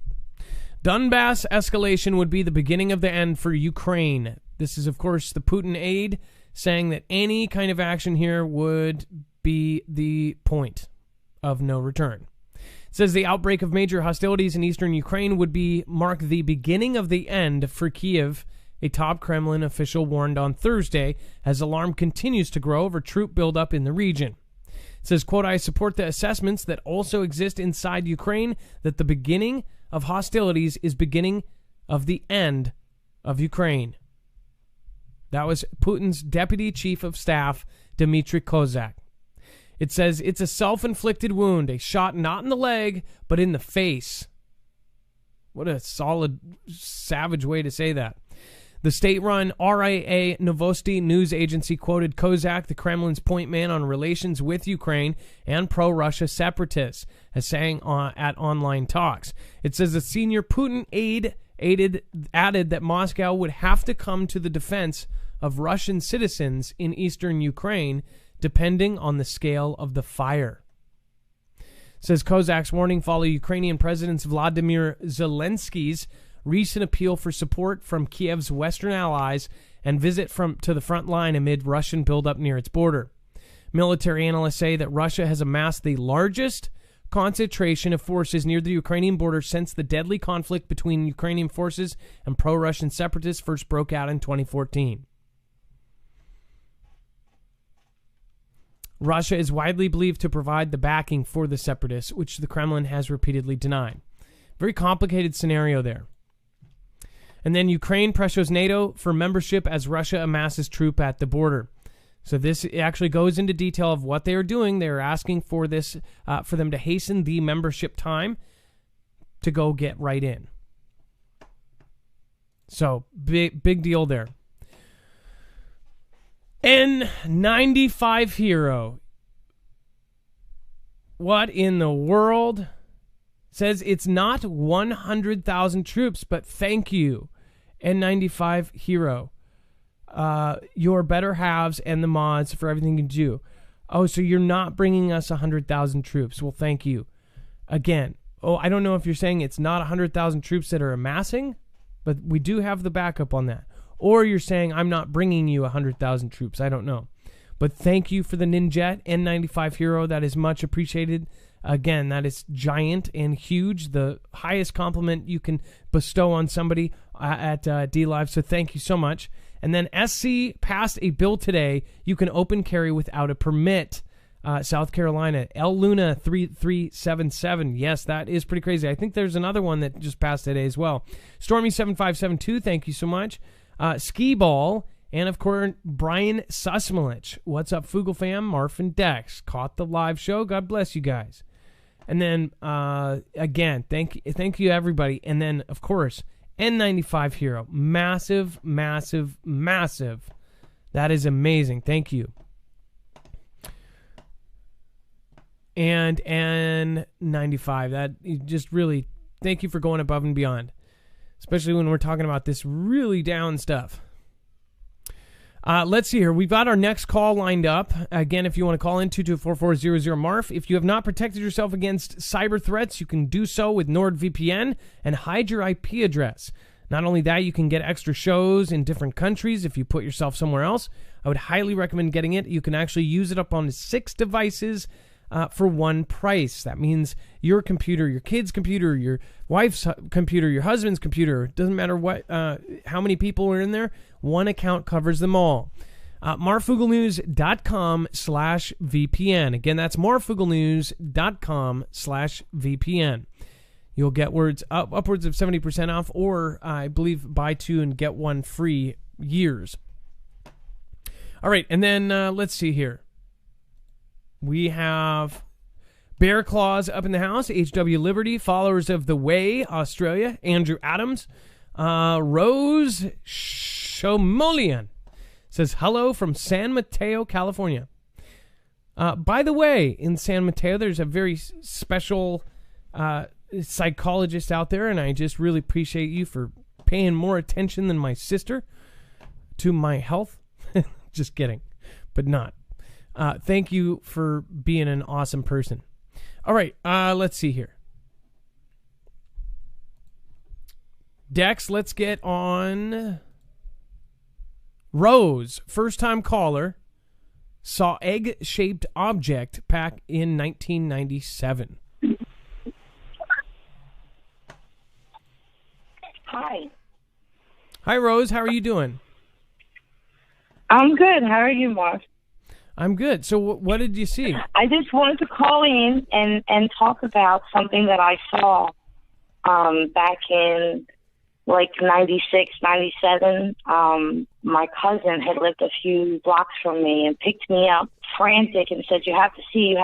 Donbass escalation would be the beginning of the end for Ukraine. This is, of course, the Putin aide saying that any kind of action here would be the point of no return. It says the outbreak of major hostilities in eastern Ukraine would mark the beginning of the end for Kiev, a top Kremlin official warned on Thursday, as alarm continues to grow over troop buildup in the region. It says, quote, I support the assessments that also exist inside Ukraine that the beginning of hostilities is beginning of the end of Ukraine. That was Putin's deputy chief of staff, Dmitry Kozak. It says it's a self-inflicted wound, a shot not in the leg, but in the face. What a solid, savage way to say that. The state-run RIA Novosti news agency quoted Kozak, the Kremlin's point man on relations with Ukraine and pro-Russia separatists, as saying at online talks. It says a senior Putin aide added that Moscow would have to come to the defense of Russian citizens in eastern Ukraine, depending on the scale of the fire. Says Kozak's warning follow Ukrainian President Vladimir Zelensky's recent appeal for support from Kiev's Western allies and visit to the front line amid Russian buildup near its border. Military analysts say that Russia has amassed the largest concentration of forces near the Ukrainian border since the deadly conflict between Ukrainian forces and pro-Russian separatists first broke out in 2014. Russia is widely believed to provide the backing for the separatists, which the Kremlin has repeatedly denied. Very complicated scenario there. And then Ukraine pressures NATO for membership as Russia amasses troop at the border. So this actually goes into detail of what they are doing. They are asking for this, for them to hasten the membership time to go get right in. So big deal there. N95 Hero. What in the world? Says it's not 100,000 troops, but thank you, N95 Hero. Your better halves and the mods for everything you do. Oh, so you're not bringing us 100,000 troops. Well, thank you. Again, I don't know if you're saying it's not 100,000 troops that are amassing, but we do have the backup on that. Or you're saying I'm not bringing you 100,000 troops. I don't know. But thank you for the Ninjet N95 Hero. That is much appreciated. Again, that is giant and huge. The highest compliment you can bestow on somebody at DLive. So thank you so much. And then SC passed a bill today. You can open carry without a permit. South Carolina, El Luna 3377. Yes, that is pretty crazy. I think there's another one that just passed today as well. Stormy7572, thank you so much. Ski Ball, and of course, Brian Susmalich. What's up, Fugle fam? Marf and Dex caught the live show. God bless you guys. And then, again, thank you, everybody. And then, of course, N95 Hero. Massive, massive, massive. That is amazing. Thank you. And N95. That just really, thank you for going above and beyond. Especially when we're talking about this really down stuff. Let's see here. We've got our next call lined up. Again, if you want to call in, 224-400 Marf. If you have not protected yourself against cyber threats, you can do so with NordVPN and hide your IP address. Not only that, you can get extra shows in different countries if you put yourself somewhere else. I would highly recommend getting it. You can actually use it up on 6 devices for one price. That means your computer, your kid's computer, your wife's computer, your husband's computer. It doesn't matter what, how many people are in there. One account covers them all. marfugelnews.com/VPN. Again, that's marfugelnews.com/VPN. You'll get upwards of 70% off, or I believe buy 2 and get 1 free years. All right, and then let's see here. We have Bear Claws up in the house, HW Liberty, Followers of the Way, Australia, Andrew Adams, Rose Shomolian says hello from San Mateo, California. By the way, in San Mateo, there's a very special psychologist out there, and I just really appreciate you for paying more attention than my sister to my health. Just kidding, but not. Thank you for being an awesome person. All right, let's see here. Dex, let's get on. Rose, first-time caller, saw egg-shaped object back in 1997. Hi. Hi, Rose. How are you doing? I'm good. How are you, Mark? I'm good. So what did you see? I just wanted to call in and talk about something that I saw back in like 96, 97. My cousin had lived a few blocks from me and picked me up frantic and said, you have to see,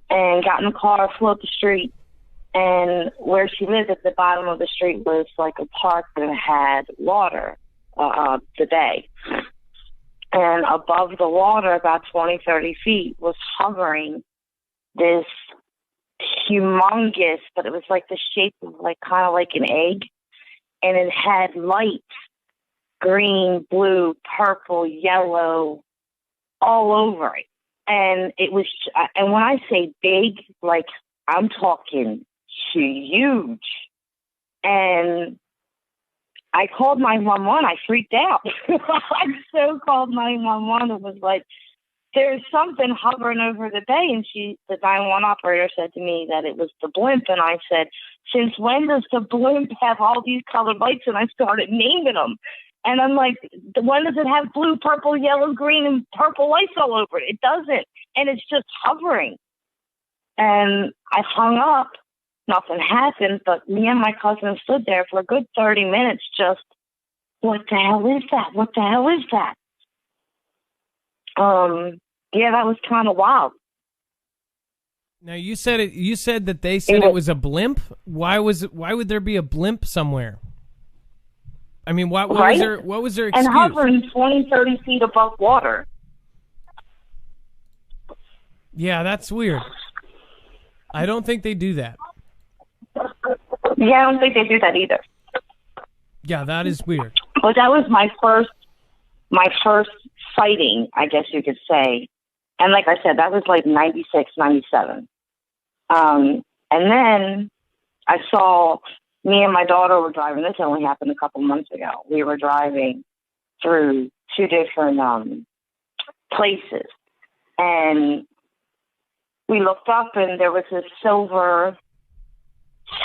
and got in the car, flew up the street. And where she lived at the bottom of the street was like a park that had water, the bay. And above the water, about 20, 30 feet, was hovering this humongous, but it was like the shape of like kind of like an egg. And it had lights, green, blue, purple, yellow, all over it. And it was, and when I say big, like I'm talking huge. And I called 911. I freaked out. I so called 911. It was like, there's something hovering over the bay. And the 911 operator said to me that it was the blimp. And I said, since when does the blimp have all these colored lights? And I started naming them. And I'm like, when does it have blue, purple, yellow, green, and purple lights all over it? It doesn't. And it's just hovering. And I hung up. Nothing happened, but me and my cousin stood there for a good 30 minutes just, what the hell is that? What the hell is that? Yeah, that was kind of wild. Now you said it. You said that they said it was a blimp. Why would there be a blimp somewhere? I mean, what right? was their excuse? And hovering 20, 30 feet above water. Yeah, that's weird. I don't think they do that. Yeah, I don't think they do that either. Yeah, that is weird. But that was my first sighting, I guess you could say. And like I said, that was like 96, 97. And then I saw, me and my daughter were driving. This only happened a couple months ago. We were driving through two different places. And we looked up and there was this silver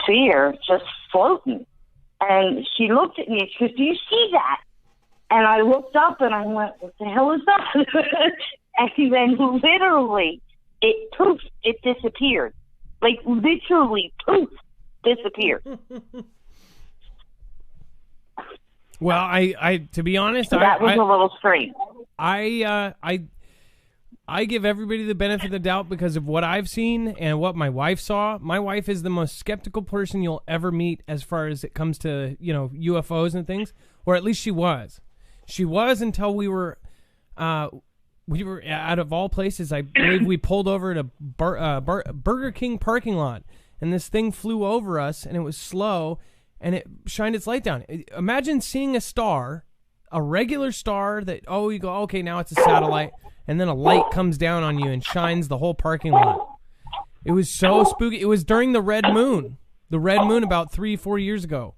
sphere just floating. And she looked at me and she goes, do you see that? And I looked up and I went, what the hell is that? And then literally, it poof, it disappeared. Like literally poof, disappeared. Well, I to be honest, that was a little strange. I give everybody the benefit of the doubt because of what I've seen and what my wife saw. My wife is the most skeptical person you'll ever meet as far as it comes to, UFOs and things, or at least she was. She was until we were out of all places, I believe we pulled over at a Burger King parking lot, and this thing flew over us, and it was slow, and it shined its light down. Imagine seeing a star, a regular star that, you go, okay, now it's a satellite, and then a light comes down on you and shines the whole parking lot. It was so spooky. It was during the red moon about 3-4 years ago.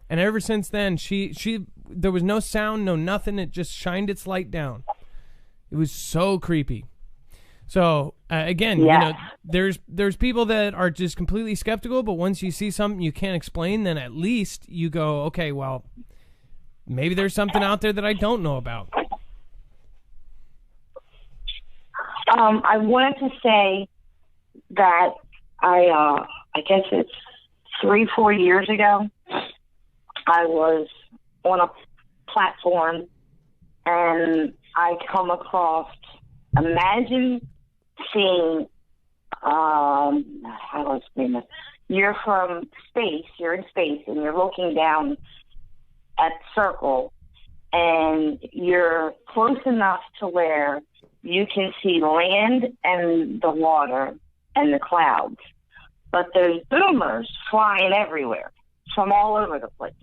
And ever since then, there was no sound, no nothing. It just shined its light down. It was so creepy. So, again, there's people that are just completely skeptical, but once you see something you can't explain, then at least you go, okay, well, maybe there's something out there that I don't know about. I wanted to say that I guess it's 3-4 years ago, I was on a platform and I come across, imagine seeing, how do I explain this? You're from space, you're in space and you're looking down at the circle and you're close enough to where you can see land and the water and the clouds. But there's boomers flying everywhere. from all over the place.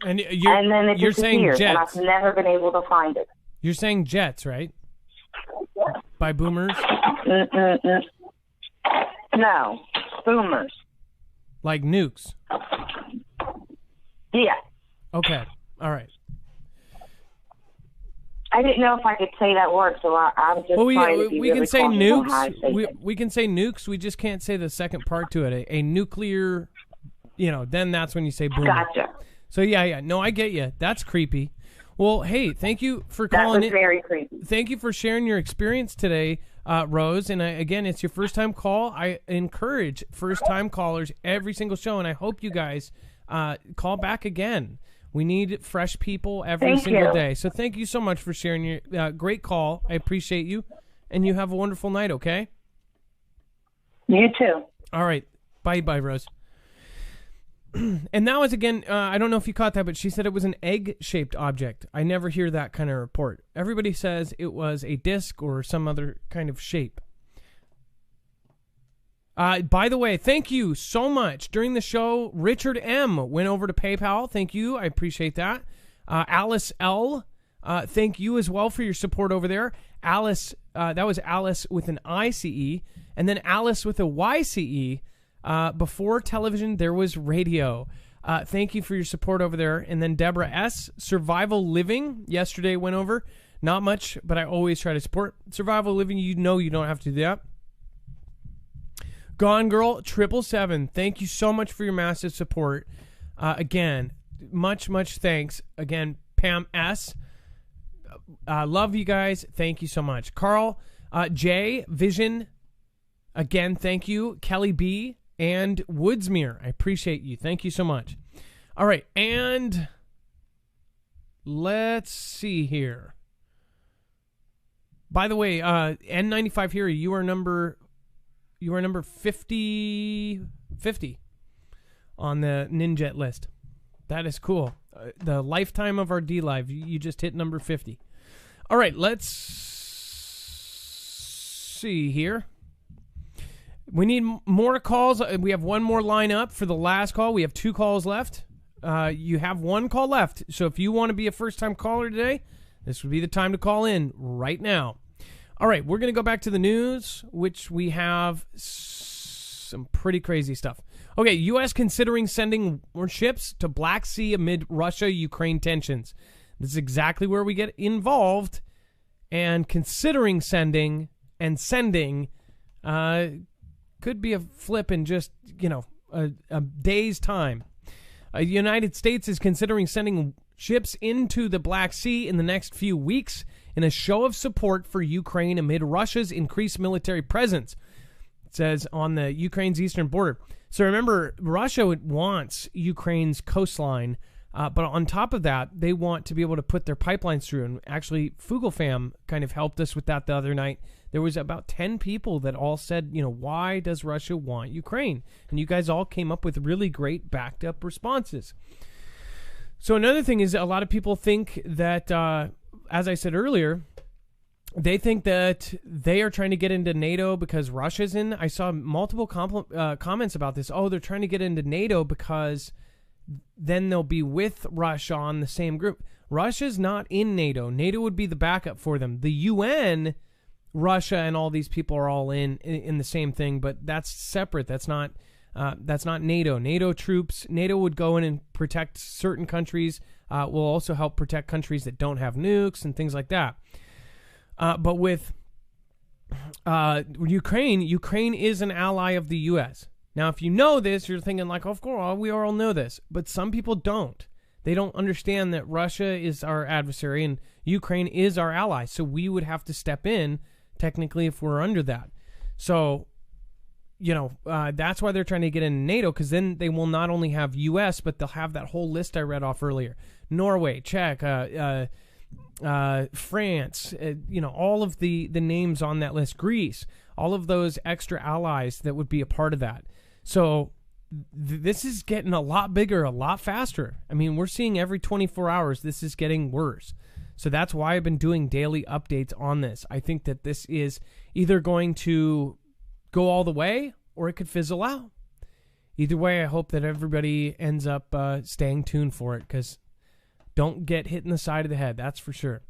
And And then it you're saying disappears, and Jets. I've never been able to find it. You're saying Jets, right? By Boomers? Mm-mm-mm. No, Boomers. Like nukes. Yeah. Okay. All right. I didn't know if I could say that word, so I'm just Well, trying to be we really can say cautious on how I nukes. say We, it. we can say nukes. We just can't say the second part to it. A nuclear, then that's when you say boomer. Gotcha. So, yeah. No, I get you. That's creepy. Well, hey, thank you for That calling was in. very creepy. Thank you for sharing your experience today, Rose. And again, it's your first time call. I encourage first time callers every single show, and I hope you guys call back again. We need fresh people every Thank single you. day. So thank you so much for sharing your great call. I appreciate you, and you have a wonderful night. Okay. You too. All right. Bye, Rose. And that was, again, I don't know if you caught that, but she said it was an egg-shaped object. I never hear that kind of report. Everybody says it was a disc or some other kind of shape. By the way, thank you so much. During the show, Richard M. went over to PayPal. Thank you. I appreciate that. Alice L., thank you as well for your support over there. Alice, that was Alice with an ICE, and then Alice with a YCE. Before television, there was radio. Thank you for your support over there. And then Deborah S., Survival Living, yesterday went over. Not much, but I always try to support Survival Living. You don't have to do that. Gone Girl 777, thank you so much for your massive support. Again, much thanks. Again, Pam S., love you guys. Thank you so much. Carl J. Vision, again, thank you. Kelly B. and Woodsmere, I appreciate you. Thank you so much. All right, and let's see here. By the way, N95 here, you are number 50 on the Ninjet list. That is cool. The lifetime of our D Live, you just hit number 50. All right, let's see here. We need more calls. We have one more line up for the last call. We have 2 calls left. You have 1 call left. So if you want to be a first-time caller today, this would be the time to call in right now. All right, we're going to go back to the news, which we have some pretty crazy stuff. Okay, U.S. considering sending more ships to Black Sea amid Russia-Ukraine tensions. This is exactly where we get involved, and considering sending could be a flip in just, a day's time. The United States is considering sending ships into the Black Sea in the next few weeks in a show of support for Ukraine amid Russia's increased military presence. It says on the Ukraine's eastern border. So remember, Russia wants Ukraine's coastline, but on top of that, they want to be able to put their pipelines through. And actually, FugelFam kind of helped us with that the other night. There was about 10 people that all said, why does Russia want Ukraine? And you guys all came up with really great backed up responses. So another thing is a lot of people think that, as I said earlier, they think that they are trying to get into NATO because Russia's in. I saw multiple comments about this. Oh, they're trying to get into NATO because then they'll be with Russia on the same group. Russia's not in NATO. NATO would be the backup for them. The UN, Russia and all these people are all in the same thing, but that's separate. That's not NATO. NATO troops, NATO would go in and protect certain countries, will also help protect countries that don't have nukes and things like that. But with Ukraine is an ally of the U.S. Now, if you know this, you're thinking like, of course, we all know this. But some people don't. They don't understand that Russia is our adversary and Ukraine is our ally. So we would have to step in, technically, if we're under that. So, that's why they're trying to get into NATO, because then they will not only have U.S., but they'll have that whole list I read off earlier. Norway, Czech, France, all of the names on that list, Greece, all of those extra allies that would be a part of that. So this is getting a lot bigger, a lot faster. I mean, we're seeing every 24 hours, this is getting worse. So that's why I've been doing daily updates on this. I think that this is either going to go all the way or it could fizzle out. either way, I hope that everybody ends up staying tuned for it, because don't get hit in the side of the head, that's for sure.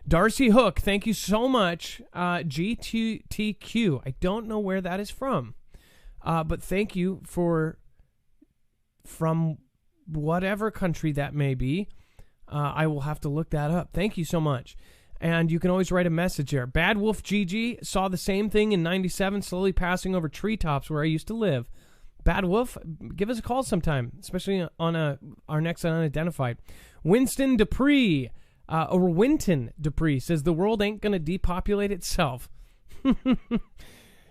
Darcy Hook, thank you so much. GTTQ, I don't know where that is from, but thank you from whatever country that may be. I will have to look that up. Thank you so much. And you can always write a message there. Bad Wolf GG saw the same thing in 97, slowly passing over treetops where I used to live. Bad Wolf, give us a call sometime, especially on our next Unidentified. Winston Dupree, or Winton Dupree, says the world ain't going to depopulate itself.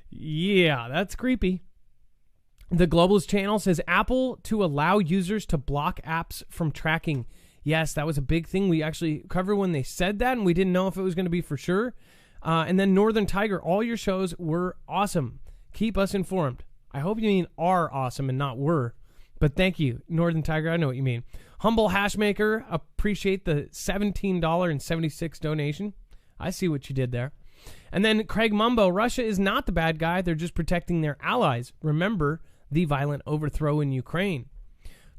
Yeah, that's creepy. The Globalist channel says Apple to allow users to block apps from tracking. Yes, that was a big thing. We actually covered when they said that, and we didn't know if it was going to be for sure. And then Northern Tiger, all your shows were awesome. Keep us informed. I hope you mean are awesome and not were. But thank you, Northern Tiger. I know what you mean. Humble Hashmaker, appreciate the $17.76 donation. I see what you did there. And then Craig Mumbo, Russia is not the bad guy. They're just protecting their allies. Remember the violent overthrow in Ukraine.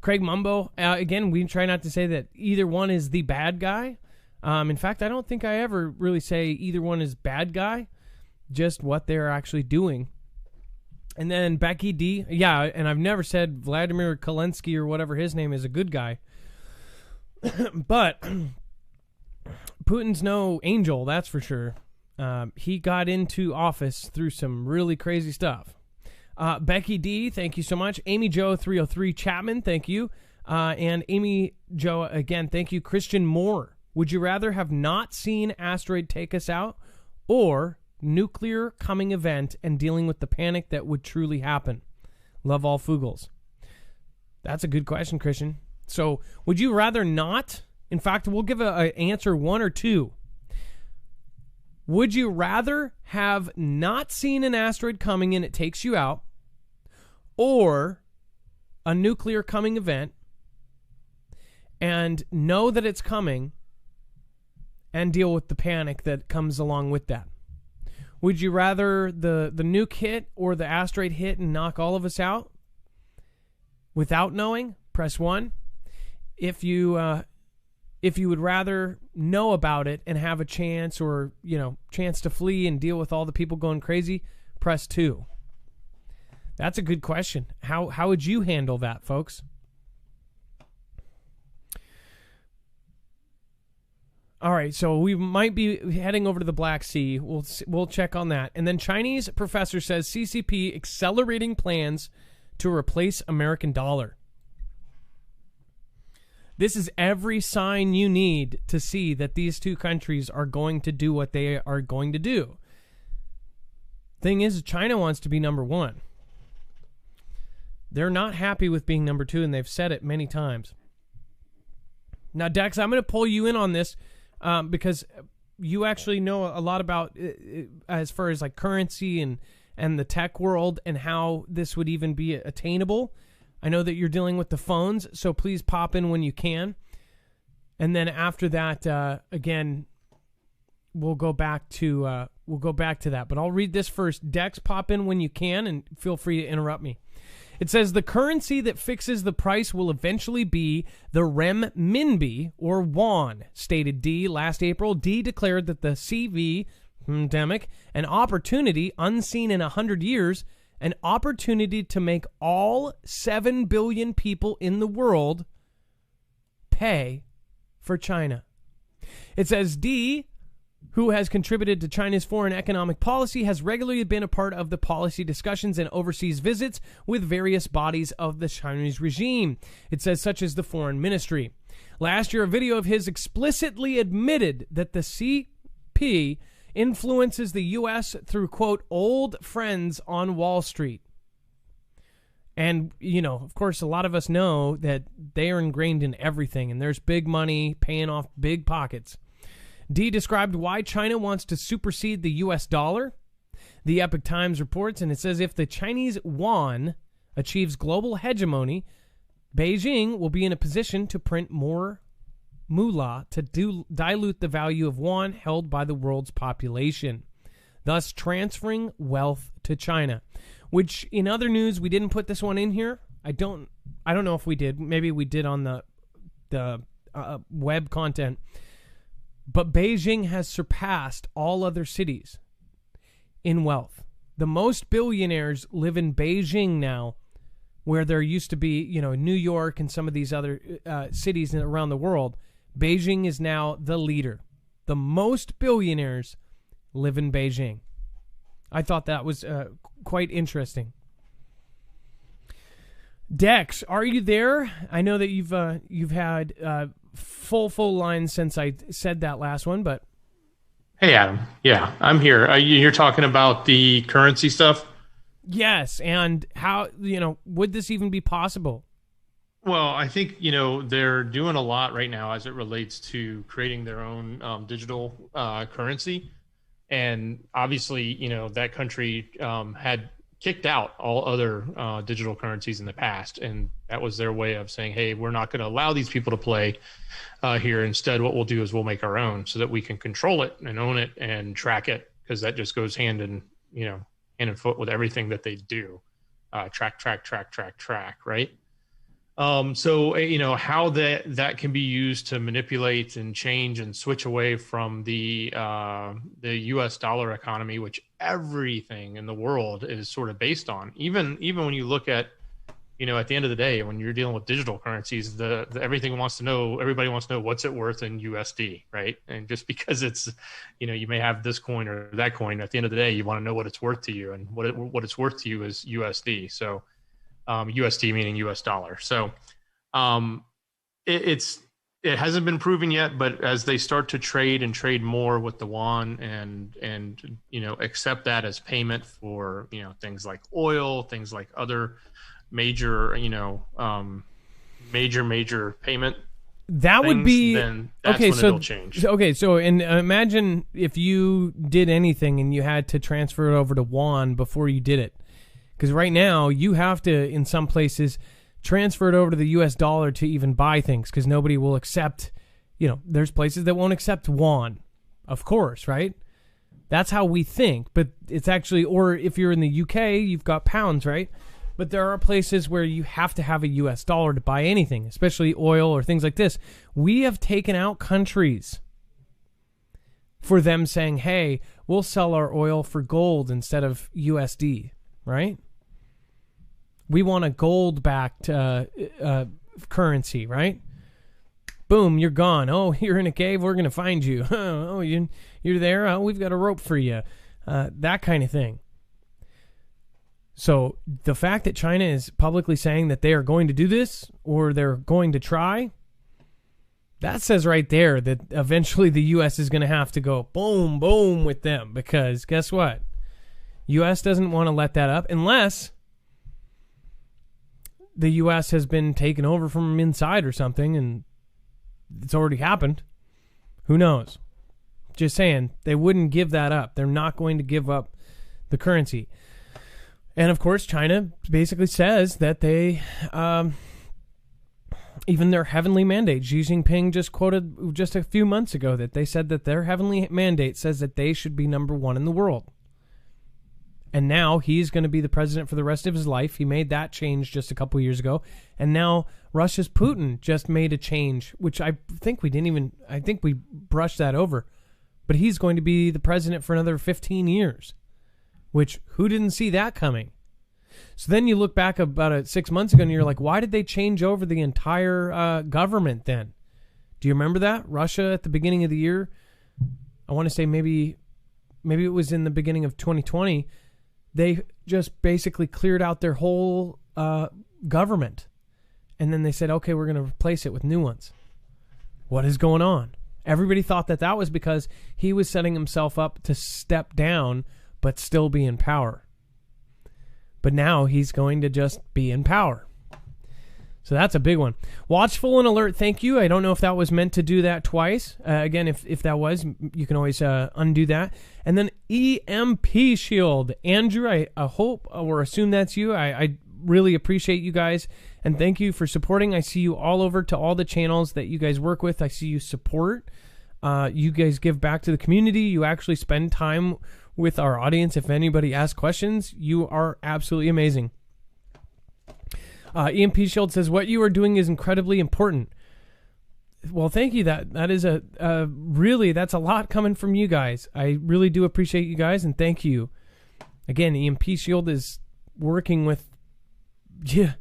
Craig Mumbo, again, we try not to say that either one is the bad guy. In fact, I don't think I ever really say either one is bad guy, just what they're actually doing. And then Becky D, yeah, and I've never said Vladimir Zelensky or whatever his name is a good guy. But Putin's no angel, that's for sure. He got into office through some really crazy stuff. Becky D, thank you so much. Amy Joe 303 Chapman, thank you. And Amy Joe, again, thank you. Christian Moore, would you rather have not seen asteroid take us out or nuclear coming event and dealing with the panic that would truly happen? Love all Fugals. That's a good question, Christian. So would you rather not? In fact, we'll give an answer one or two. Would you rather have not seen an asteroid coming and it takes you out, or a nuclear coming event and know that it's coming and deal with the panic that comes along with that? Would you rather the nuke hit or the asteroid hit and knock all of us out without knowing? Press 1. If you would rather know about it and have a chance, or chance to flee and deal with all the people going crazy, press 2. That's a good question. How would you handle that, folks? All right, so we might be heading over to the Black Sea. We'll check on that. And then Chinese professor says CCP accelerating plans to replace American dollar. This is every sign you need to see that these two countries are going to do what they are going to do. Thing is, China wants to be number one. They're not happy with being number two, and they've said it many times. Now, Dex, I'm going to pull you in on this because you actually know a lot about as far as like currency and the tech world and how this would even be attainable. I know that you're dealing with the phones, so please pop in when you can. And then after that, again, we'll go back to that. But I'll read this first. Dex, pop in when you can, and feel free to interrupt me. It says the currency that fixes the price will eventually be the renminbi or yuan, stated D last April. D declared that the CV pandemic, an opportunity unseen in 100 years, an opportunity to make all 7 billion people in the world pay for China. It says D, who has contributed to China's foreign economic policy, has regularly been a part of the policy discussions and overseas visits with various bodies of the Chinese regime. It says such as the Foreign Ministry. Last year, a video of his explicitly admitted that the CP influences the U.S. through, quote, old friends on Wall Street. And, of course, a lot of us know that they are ingrained in everything, and there's big money paying off big pockets. D described why China wants to supersede the U.S. dollar. The Epoch Times reports, and it says if the Chinese yuan achieves global hegemony, Beijing will be in a position to print more moolah to dilute the value of yuan held by the world's population, thus transferring wealth to China. Which, in other news, we didn't put this one in here, I don't know if we did. Maybe we did on the web content. But Beijing has surpassed all other cities in wealth. The most billionaires live in Beijing now, where there used to be, New York and some of these other cities around the world. Beijing is now the leader. The most billionaires live in Beijing. I thought that was quite interesting. Dex, are you there? I know that you've had full lines since I said that last one, but Hey, Adam. Yeah, I'm here. You're talking about the currency stuff? yes. And how would this even be possible? Well, I think, they're doing a lot right now as it relates to creating their own digital currency. And obviously, that country had kicked out all other digital currencies in the past. And that was their way of saying, hey, we're not going to allow these people to play here. Instead, what we'll do is we'll make our own so that we can control it and own it and track it, because that just goes hand in foot with everything that they do. Track, right? So, how that can be used to manipulate and change and switch away from the U.S. dollar economy, which everything in the world is sort of based on. Even when you look at, at the end of the day, when you're dealing with digital currencies, everybody wants to know what's it worth in USD, right? And just because it's, you may have this coin or that coin, at the end of the day, you want to know what it's worth to you, and what it's worth to you is USD. So. USD meaning US dollar. So it hasn't been proven yet, but as they start to trade more with the yuan and accept that as payment for things like oil, things like other major major payment. That would be then that's when it'll change. Okay, so and imagine if you did anything and you had to transfer it over to yuan before you did it. Because right now, you have to, in some places, transfer it over to the U.S. dollar to even buy things, because nobody will accept, there's places that won't accept yuan, of course, right? That's how we think, but it's actually, or if you're in the U.K., you've got pounds, right? But there are places where you have to have a U.S. dollar to buy anything, especially oil or things like this. We have taken out countries for them saying, hey, we'll sell our oil for gold instead of USD, right? We want a gold-backed currency, right? Boom, you're gone. Oh, you're in a cave. We're going to find you. Oh, you're there. Oh, we've got a rope for you. That kind of thing. So the fact that China is publicly saying that they are going to do this, or they're going to try, that says right there that eventually the U.S. is going to have to go boom, boom with them, because guess what? U.S. doesn't want to let that up unless the U.S. has been taken over from inside or something, and it's already happened. Who knows? Just saying, they wouldn't give that up. They're not going to give up the currency. And, of course, China basically says that they, even their heavenly mandate, Xi Jinping just quoted just a few months ago that they said that their heavenly mandate says that they should be number one in the world. And now he's going to be the president for the rest of his life. He made that change just a couple years ago. And now Russia's Putin just made a change, which I think we brushed that over. But he's going to be the president for another 15 years, which who didn't see that coming? So then you look back about 6 months ago and you're like, why did they change over the entire government then? Do you remember that? Russia at the beginning of the year, I want to say maybe it was in the beginning of 2020, they just basically cleared out their whole government. And then they said, okay, we're going to replace it with new ones. What is going on? Everybody thought that was because he was setting himself up to step down but still be in power. But now he's going to just be in power. So that's a big one. Watchful and alert, thank you. I don't know if that was meant to do that twice. Again, if that was, you can always undo that. And then EMP Shield. Andrew, I hope or assume that's you. I really appreciate you guys. And thank you for supporting. I see you all over to all the channels that you guys work with. I see you support. You guys give back to the community. You actually spend time with our audience. If anybody asks questions, you are absolutely amazing. EMP Shield says, what you are doing is incredibly important. Well, thank you. That is really, that's a lot coming from you guys. I really do appreciate you guys, and thank you. Again, EMP Shield is working with, yeah.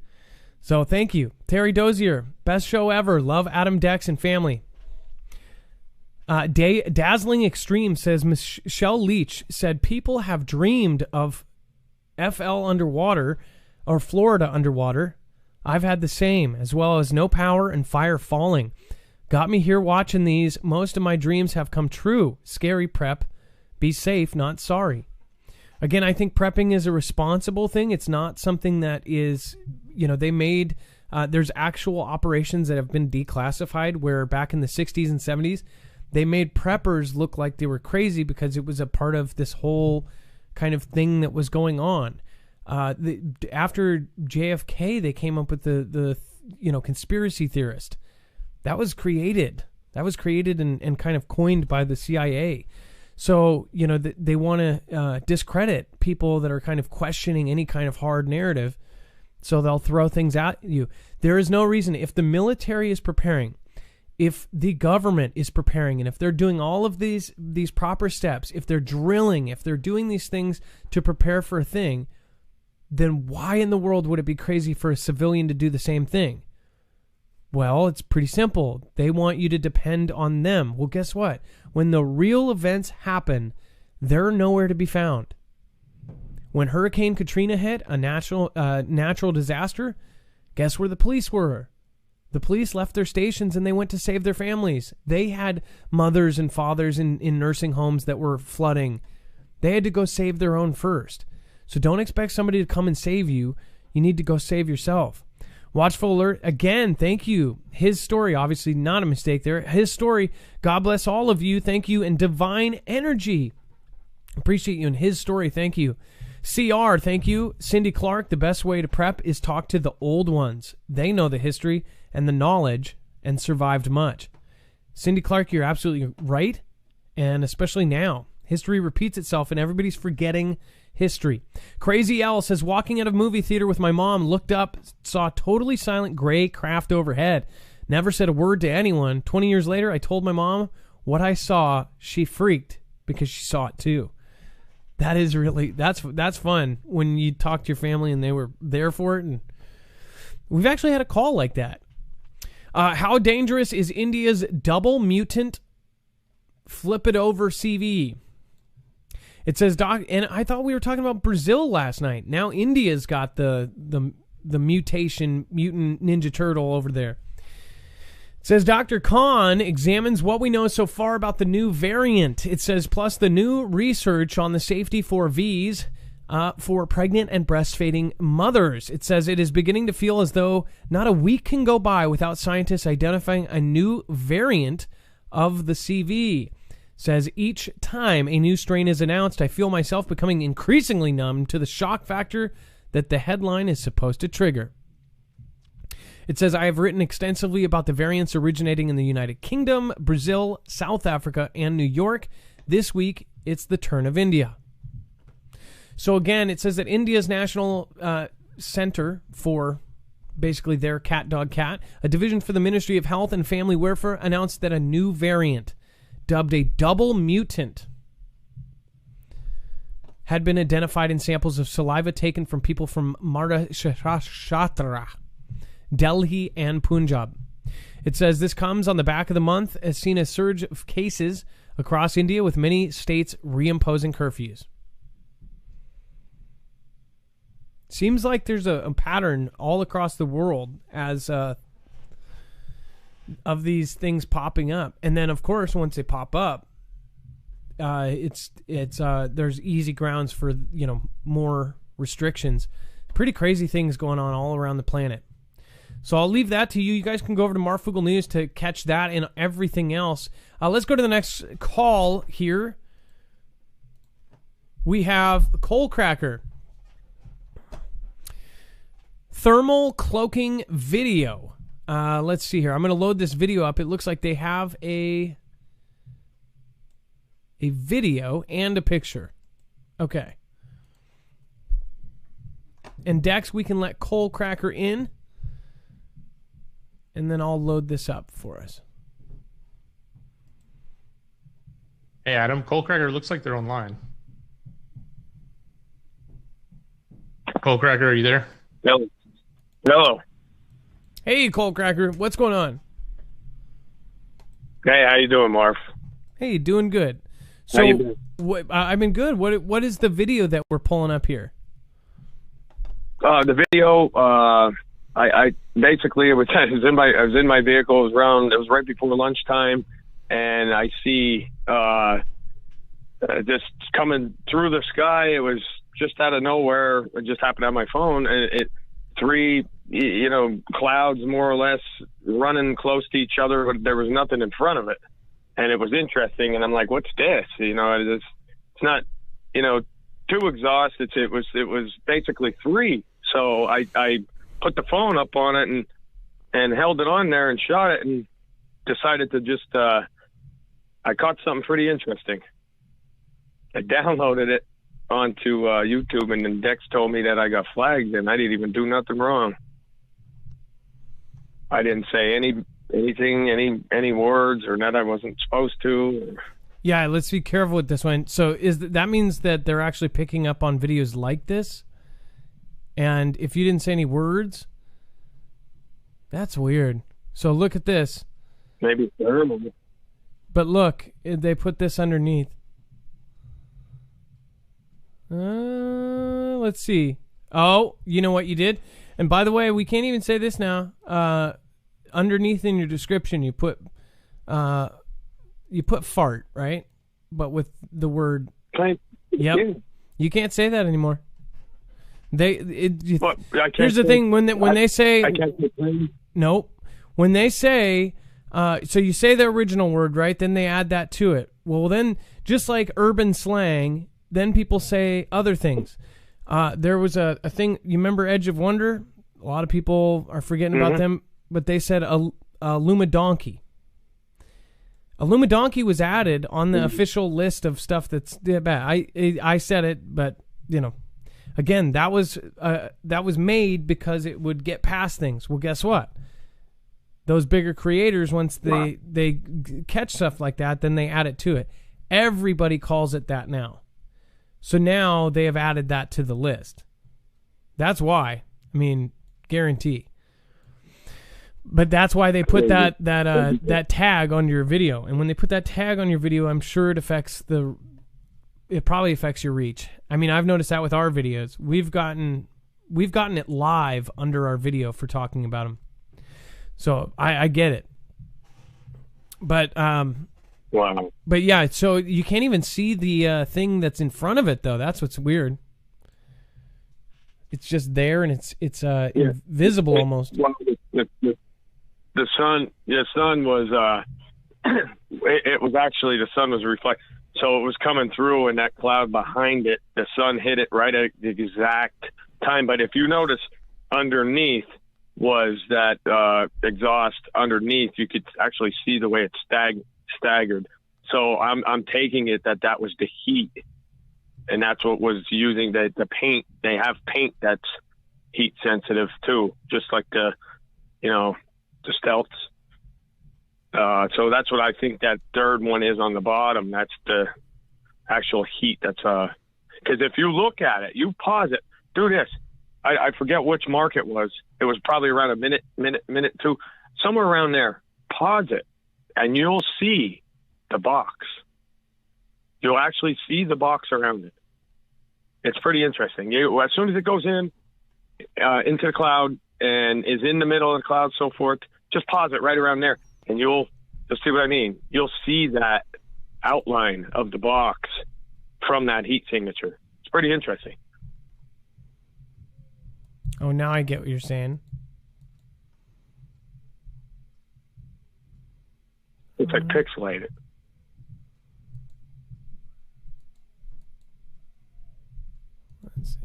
So thank you. Terry Dozier, best show ever. Love Adam, Dex, and family. Dazzling Extreme says, Michelle Leach said, people have dreamed of FL underwater or Florida underwater. I've had the same, as well as no power and fire falling. Got me here watching these. Most of my dreams have come true. Scary prep. Be safe, not sorry. Again, I think prepping is a responsible thing. It's not something that is, they made, there's actual operations that have been declassified where back in the 60s and 70s, they made preppers look like they were crazy because it was a part of this whole kind of thing that was going on. After JFK, they came up with the conspiracy theorist. That was created and kind of coined by the CIA. So, they want to discredit people that are kind of questioning any kind of hard narrative. So they'll throw things at you. There is no reason, if the military is preparing, if the government is preparing, and if they're doing all of these proper steps, if they're drilling, if they're doing these things to prepare for a thing, then why in the world would it be crazy for a civilian to do the same thing? Well, it's pretty simple. They want you to depend on them. Well, guess what? When the real events happen, they're nowhere to be found. When Hurricane Katrina hit, a natural disaster, guess where the police were? The police left their stations and they went to save their families. They had mothers and fathers in nursing homes that were flooding. They had to go save their own first. So don't expect somebody to come and save you. You need to go save yourself. Watchful Alert, again, thank you. His story, obviously not a mistake there. His story, God bless all of you. Thank you. And Divine Energy, appreciate you. And his story, thank you. CR, thank you. Cindy Clark, the best way to prep is talk to the old ones. They know the history and the knowledge and survived much. Cindy Clark, you're absolutely right. And especially now, history repeats itself and everybody's forgetting history. Crazy L says, walking out of movie theater with my mom, looked up, saw totally silent gray craft overhead. Never said a word to anyone. 20 years later, I told my mom what I saw. She freaked because she saw it too. That is really, that's fun when you talk to your family and they were there for it. And we've actually had a call like that. How dangerous is India's double mutant flip it over CV? It says, Doc, and I thought we were talking about Brazil last night. Now India's got the mutant Ninja Turtle over there. It says, Dr. Khan examines what we know so far about the new variant. It says, plus the new research on the safety for Vs for pregnant and breastfeeding mothers. It says it is beginning to feel as though not a week can go by without scientists identifying a new variant of the CV. Says each time a new strain is announced, I feel myself becoming increasingly numb to the shock factor that the headline is supposed to trigger. It says, I have written extensively about the variants originating in the United Kingdom, Brazil, South Africa, and New York. This week, it's the turn of India. So again, it says that India's National Center for basically their cat, a division for the Ministry of Health and Family Welfare, announced that a new variant, dubbed a double mutant, had been identified in samples of saliva taken from people from Maharashtra, Delhi, and Punjab. It says this comes on the back of the month has seen a surge of cases across India with many states reimposing curfews. Seems like there's a pattern all across the world as of these things popping up. And then, of course, once they pop up, there's easy grounds for, more restrictions. Pretty crazy things going on all around the planet. So I'll leave that to you. You guys can go over to Marfugel News to catch that and everything else. Let's go to the next call here. We have Coal Cracker. Thermal cloaking video. Let's see here. I'm going to load this video up. It looks like they have a video and a picture. Okay. And Dex, we can let Coal Cracker in. and then I'll load this up for us. Hey, Adam, Coalcracker looks like they're online. Coalcracker, are you there? No. Hello. Hey, Coalcracker, what's going on? Hey, how you doing, Marv? Hey, doing good. How you So, doing? I've been good. What is the video that we're pulling up here? The video. I basically I was in my vehicle. It was right before lunchtime, and I see just coming through the sky. It was just out of nowhere. It just happened on my phone, and three clouds more or less running close to each other, but there was nothing in front of it, and it was interesting. And I'm like, what's this? It's not two exhausts. It was basically three. So I put the phone up on it and held it on there and shot it, and decided to just I caught something pretty interesting. I downloaded it onto YouTube, and then Dex told me that I got flagged, and I didn't even do nothing wrong. I didn't say anything, any words, or that I wasn't supposed to. Yeah, let's be careful with this one. So that means that they're actually picking up on videos like this? And if you didn't say any words, that's weird. So look at this. Maybe thermal. But look, they put this underneath. Let's see. Oh, you know what you did? And by the way, we can't even say this now. Underneath in your description, you put fart, right? But with the word. Yep. Yeah. You can't say that anymore. Here's the thing: when they say I can't say nope, when they say so you say the original word, right? Then they add that to it. Well, then just like urban slang, then people say other things. There was a thing, you remember Edge of Wonder? A lot of people are forgetting about them, but they said a Lumadonkey. A Lumadonkey was added on the official list of stuff that's bad. I said it, but again, that was made because it would get past things. Well, guess what? Those bigger creators, once they catch stuff like that, then they add it to it. Everybody calls it that now. So now they have added that to the list. That's why. I mean, guarantee. But that's why they put that tag on your video. And when they put that tag on your video, I'm sure it probably affects your reach. I mean, I've noticed that with our videos. We've gotten it live under our video for talking about them. So I get it. But wow. But yeah, so you can't even see the thing that's in front of it, though. That's what's weird. It's just there, and it's invisible almost. Well, the sun was it was actually, the sun was reflect. So it was coming through, and that cloud behind it, the sun hit it right at the exact time. But if you notice, underneath was that exhaust underneath. You could actually see the way it staggered. So I'm taking it that was the heat, and that's what was using the paint. They have paint that's heat sensitive too, just like the stealths. So that's what I think that third one is on the bottom. That's the actual heat. That's because if you look at it, you pause it, do this. I forget which mark it was. It was probably around a minute two, somewhere around there. Pause it, and you'll see the box. You'll actually see the box around it. It's pretty interesting. As soon as it goes into the cloud and is in the middle of the cloud, so forth, just pause it right around there, and you'll see what I mean. You'll see that outline of the box from that heat signature. It's pretty interesting. Oh, now I get what you're saying. It's like pixelated. Let's see.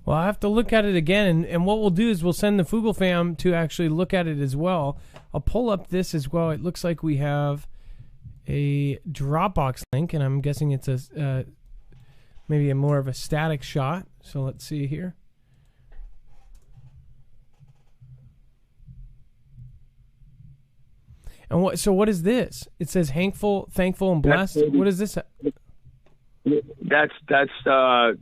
Well, I have to look at it again, and what we'll do is we'll send the Fugel fam to actually look at it as well. I'll pull up this as well. It looks like we have a Dropbox link, and I'm guessing it's maybe more of a static shot. So let's see here. And what is this? It says thankful, and blessed. What is this? That's now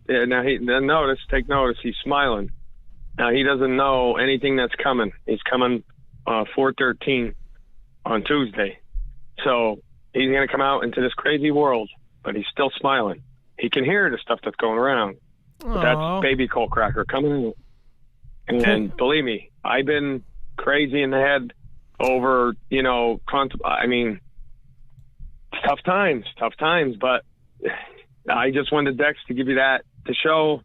take notice. He's smiling. Now he doesn't know anything that's coming. He's coming 4/13 on Tuesday, so he's going to come out into this crazy world, but he's still smiling. He can hear the stuff that's going around. But that's baby Cole Cracker coming in. And believe me, I've been crazy in the head over, I mean, tough times, but I just wanted Dex to give you that to show.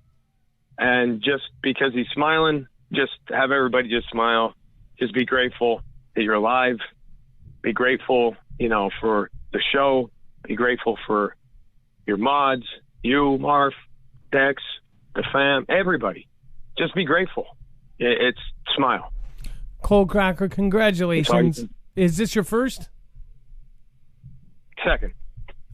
And just because he's smiling, just have everybody just smile. Just be grateful that you're alive. Be grateful, for the show. Be grateful for your mods, you, Marv, Dex, the fam, everybody. Just be grateful. It's smile. Cole Cracker, congratulations. Is this your first? Second.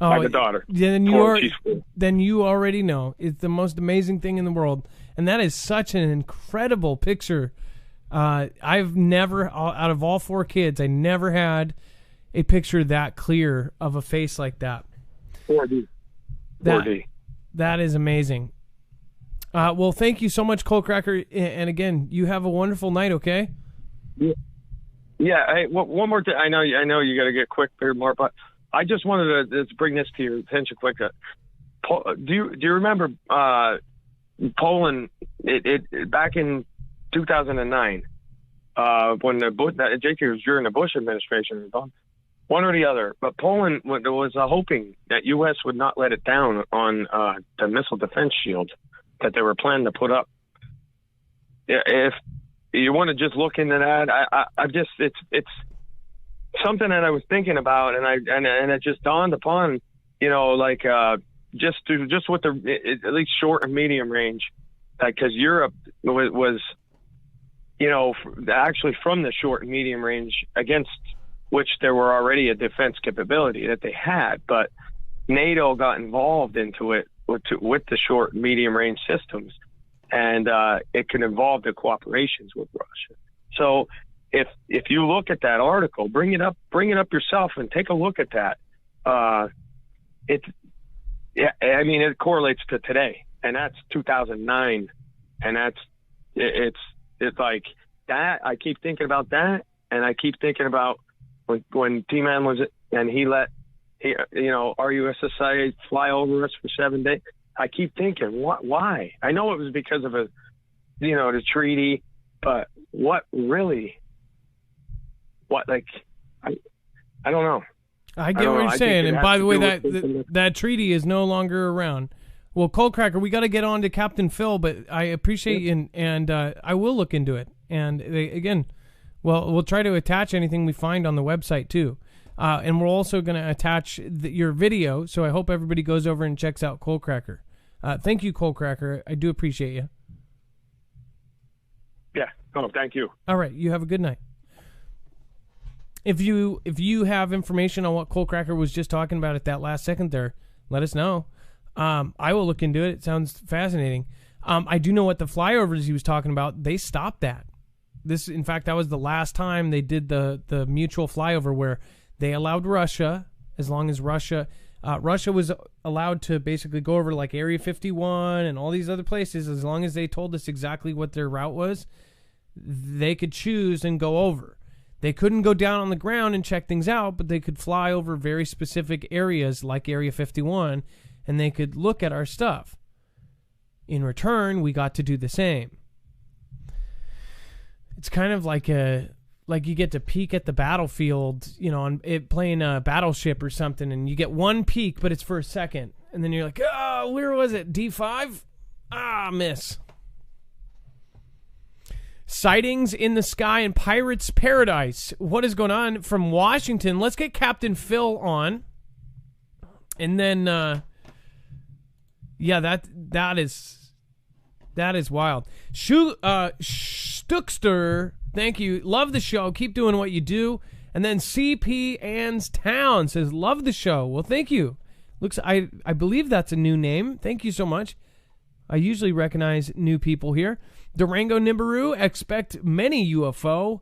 Oh, like a daughter. Then you already know. It's the most amazing thing in the world. And that is such an incredible picture. I've never, out of all 4 kids, I never had a picture that clear of a face like that. 4D. 4D. That is amazing. Well, thank you so much, Cole Cracker. And again, you have a wonderful night, okay? Yeah. Hey, one more thing. I know you got to get quick here, Mark, but I just wanted to bring this to your attention quick. Do you remember Poland? It back in 2009 when JK was during the Bush administration, one or the other. But Poland was hoping that U.S. would not let it down on the missile defense shield that they were planning to put up. If you want to just look into that, it's something that I was thinking about, and it just dawned upon, just with the at least short and medium range, because Europe was, actually from the short and medium range, against which there were already a defense capability that they had, but NATO got involved into it with the short and medium range systems, and it can involve the cooperations with Russia. So if you look at that article, bring it up yourself and take a look at that. It correlates to today, and that's 2009, and it's like that. I keep thinking about that, and I keep thinking about when T-Man was, and he let RUSSI fly over us for 7 days. I keep thinking, why? I know it was because of the treaty, but I don't know. I get what you're saying. And by the way, that treaty is no longer around. Well, Cole Cracker, we got to get on to Captain Phil, but I appreciate you, and I will look into it. And again, we'll try to attach anything we find on the website too. And we're also going to attach your video, so I hope everybody goes over and checks out Cole Cracker. Thank you, Cole Cracker. I do appreciate you. Yeah. Oh, thank you. All right. You have a good night. If you have information on what Cole Cracker was just talking about at that last second there, let us know. I will look into it. It sounds fascinating. I do know what the flyovers he was talking about. They stopped that. In fact, that was the last time they did the mutual flyover where they allowed Russia, as long as Russia was allowed to basically go over like Area 51 and all these other places, as long as they told us exactly what their route was, they could choose and go over. They couldn't go down on the ground and check things out, but they could fly over very specific areas like Area 51, and they could look at our stuff. In return, we got to do the same. It's kind of like you get to peek at the battlefield, playing a Battleship or something, and you get one peek, but it's for a second. And then you're like, oh, where was it? D5? Miss. Sightings in the sky in Pirates Paradise. What is going on from Washington? Let's get Captain Phil on. And then, that is wild. Stuckster, thank you. Love the show. Keep doing what you do. And then CP Ann's Town says, love the show. Well, thank you. I believe that's a new name. Thank you so much. I usually recognize new people here. Durango Nibiru, expect many UFO.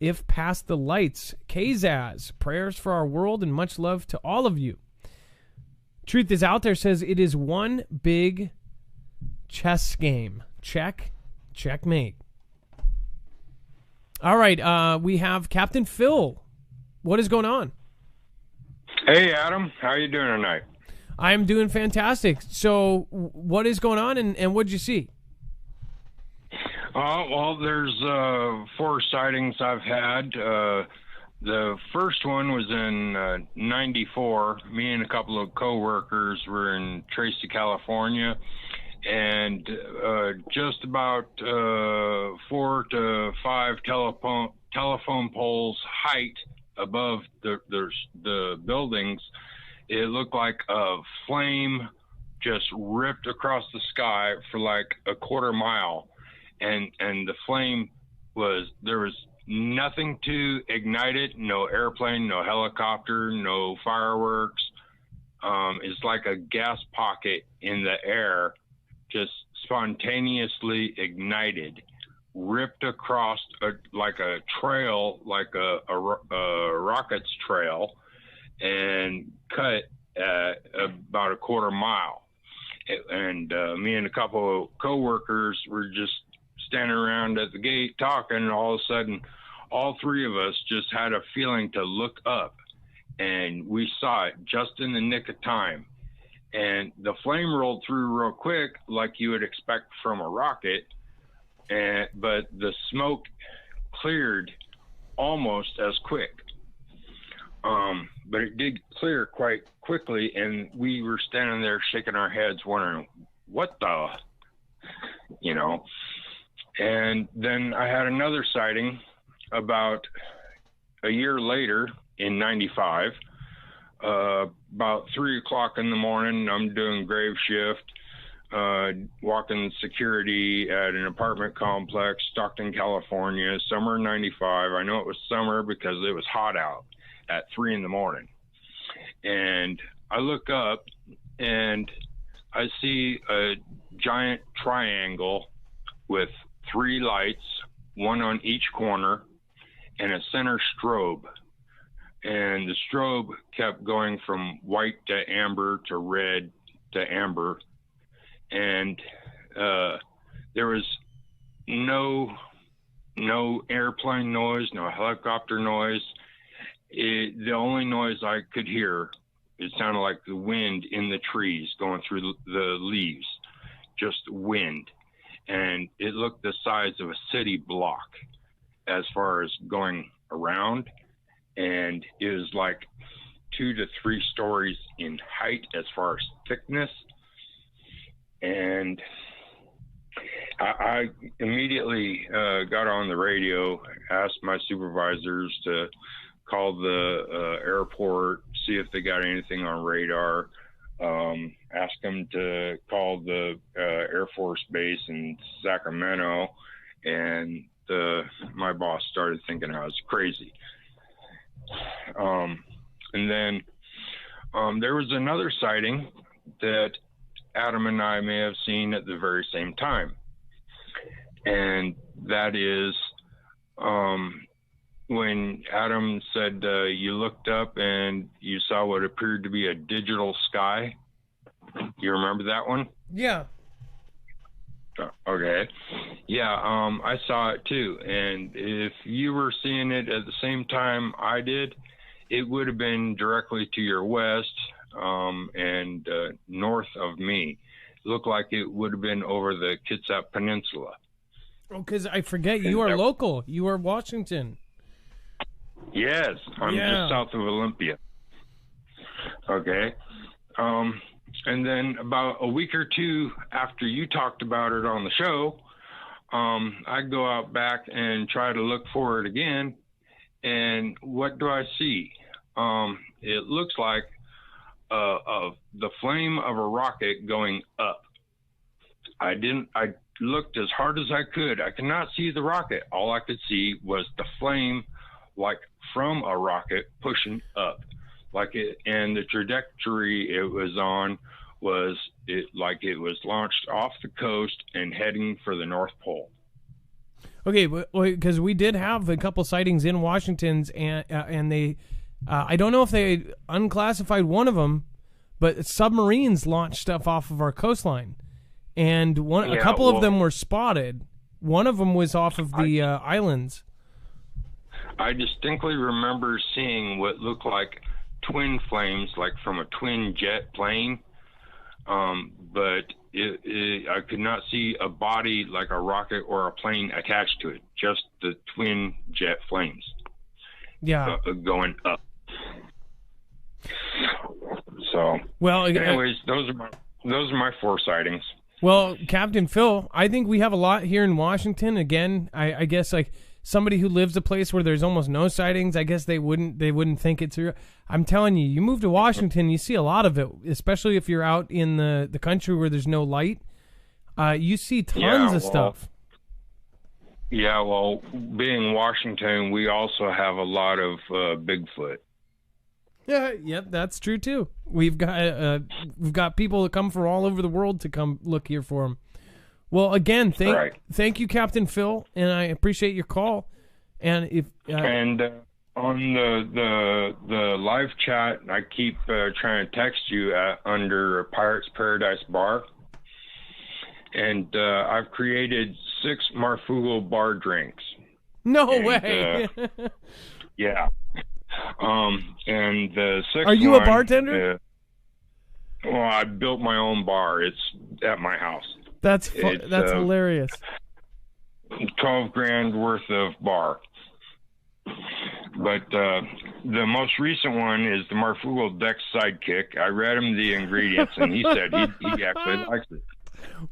if past the lights. Kazaz, prayers for our world and much love to all of you. Truth is Out There says it is one big chess game. Checkmate. All right, we have Captain Phil. What is going on? Hey, Adam. How are you doing tonight? I am doing fantastic. So what is going on, and what did you see? Well, there's 4 sightings I've had. The first one was in 94. Me and a couple of coworkers were in Tracy, California, and just about 4 to 5 telephone poles height above the buildings, it looked like a flame just ripped across the sky for like a quarter mile, and the flame there was nothing to ignite it, no airplane, no helicopter, no fireworks. It's like a gas pocket in the air, just spontaneously ignited, ripped across like a trail, like a rocket's trail, and cut about a quarter mile. And me and a couple of coworkers were just standing around at the gate talking, and all of a sudden, all 3 of us just had a feeling to look up, and we saw it just in the nick of time. And the flame rolled through real quick, like you would expect from a rocket, but the smoke cleared almost as quick. But it did clear quite quickly, and we were standing there shaking our heads, wondering, what the, And then I had another sighting about a year later in 95. About 3 o'clock in the morning, I'm doing grave shift, walking security at an apartment complex, Stockton, California, summer 95. I know it was summer because it was hot out at 3 in the morning. And I look up and I see a giant triangle with 3 lights, one on each corner, and a center strobe. And the strobe kept going from white to amber to red to amber. And there was no airplane noise, no helicopter noise. The only noise I could hear, it sounded like the wind in the trees going through the leaves, just wind. And it looked the size of a city block as far as going around. And it was like 2 to 3 stories in height as far as thickness. And I immediately got on the radio, asked my supervisors to call the airport, see if they got anything on radar, asked them to call the Air Force Base in Sacramento, and my boss started thinking I was crazy. And then there was another sighting that Adam and I may have seen at the very same time. And that is when Adam said you looked up and you saw what appeared to be a digital sky. You remember that one? Yeah. Okay. Yeah, I saw it too. And if you were seeing it at the same time I did, it would have been directly to your west and north of me. It looked like it would have been over the Kitsap Peninsula. Oh, because I forget, you are local. You are Washington. Yes, I'm just south of Olympia. Okay. And then about a week or 2 after you talked about it on the show, I go out back and try to look for it again. And what do I see? It looks like the flame of a rocket going up. I looked as hard as I could. I could not see the rocket. All I could see was the flame, like from a rocket pushing up. And the trajectory it was on was like it was launched off the coast and heading for the North Pole. Okay, because we did have a couple sightings in Washington's, and they, I don't know if they unclassified one of them, but submarines launched stuff off of our coastline, and a couple of them were spotted. One of them was off of the islands. I distinctly remember seeing what looked like twin flames, like from a twin jet plane, but I could not see a body like a rocket or a plane attached to it, just the twin jet flames. Yeah. Going up. So, well, anyways, those are my 4 sightings. Well, Captain Phil, I think we have a lot here in Washington. Again, I guess like somebody who lives a place where there's almost no sightings, I guess they wouldn't think it's real. I'm telling you, you move to Washington, you see a lot of it, especially if you're out in the country where there's no light. You see tons of stuff. Yeah, well, being Washington, we also have a lot of Bigfoot. Yeah, yep, that's true too. We've got people that come from all over the world to come look here for them. Well, again, thank you, Captain Phil, and I appreciate your call. And if on the live chat, I keep trying to text you under Pirates Paradise Bar, and I've created 6 Marfugo bar drinks. No way. Yeah. And the 6th Are you one, a bartender? Well, I built my own bar. It's at my house. That's hilarious. 12 grand worth of bar. But the most recent one is the Marfugo Dex Sidekick. I read him the ingredients, and he said he actually likes it.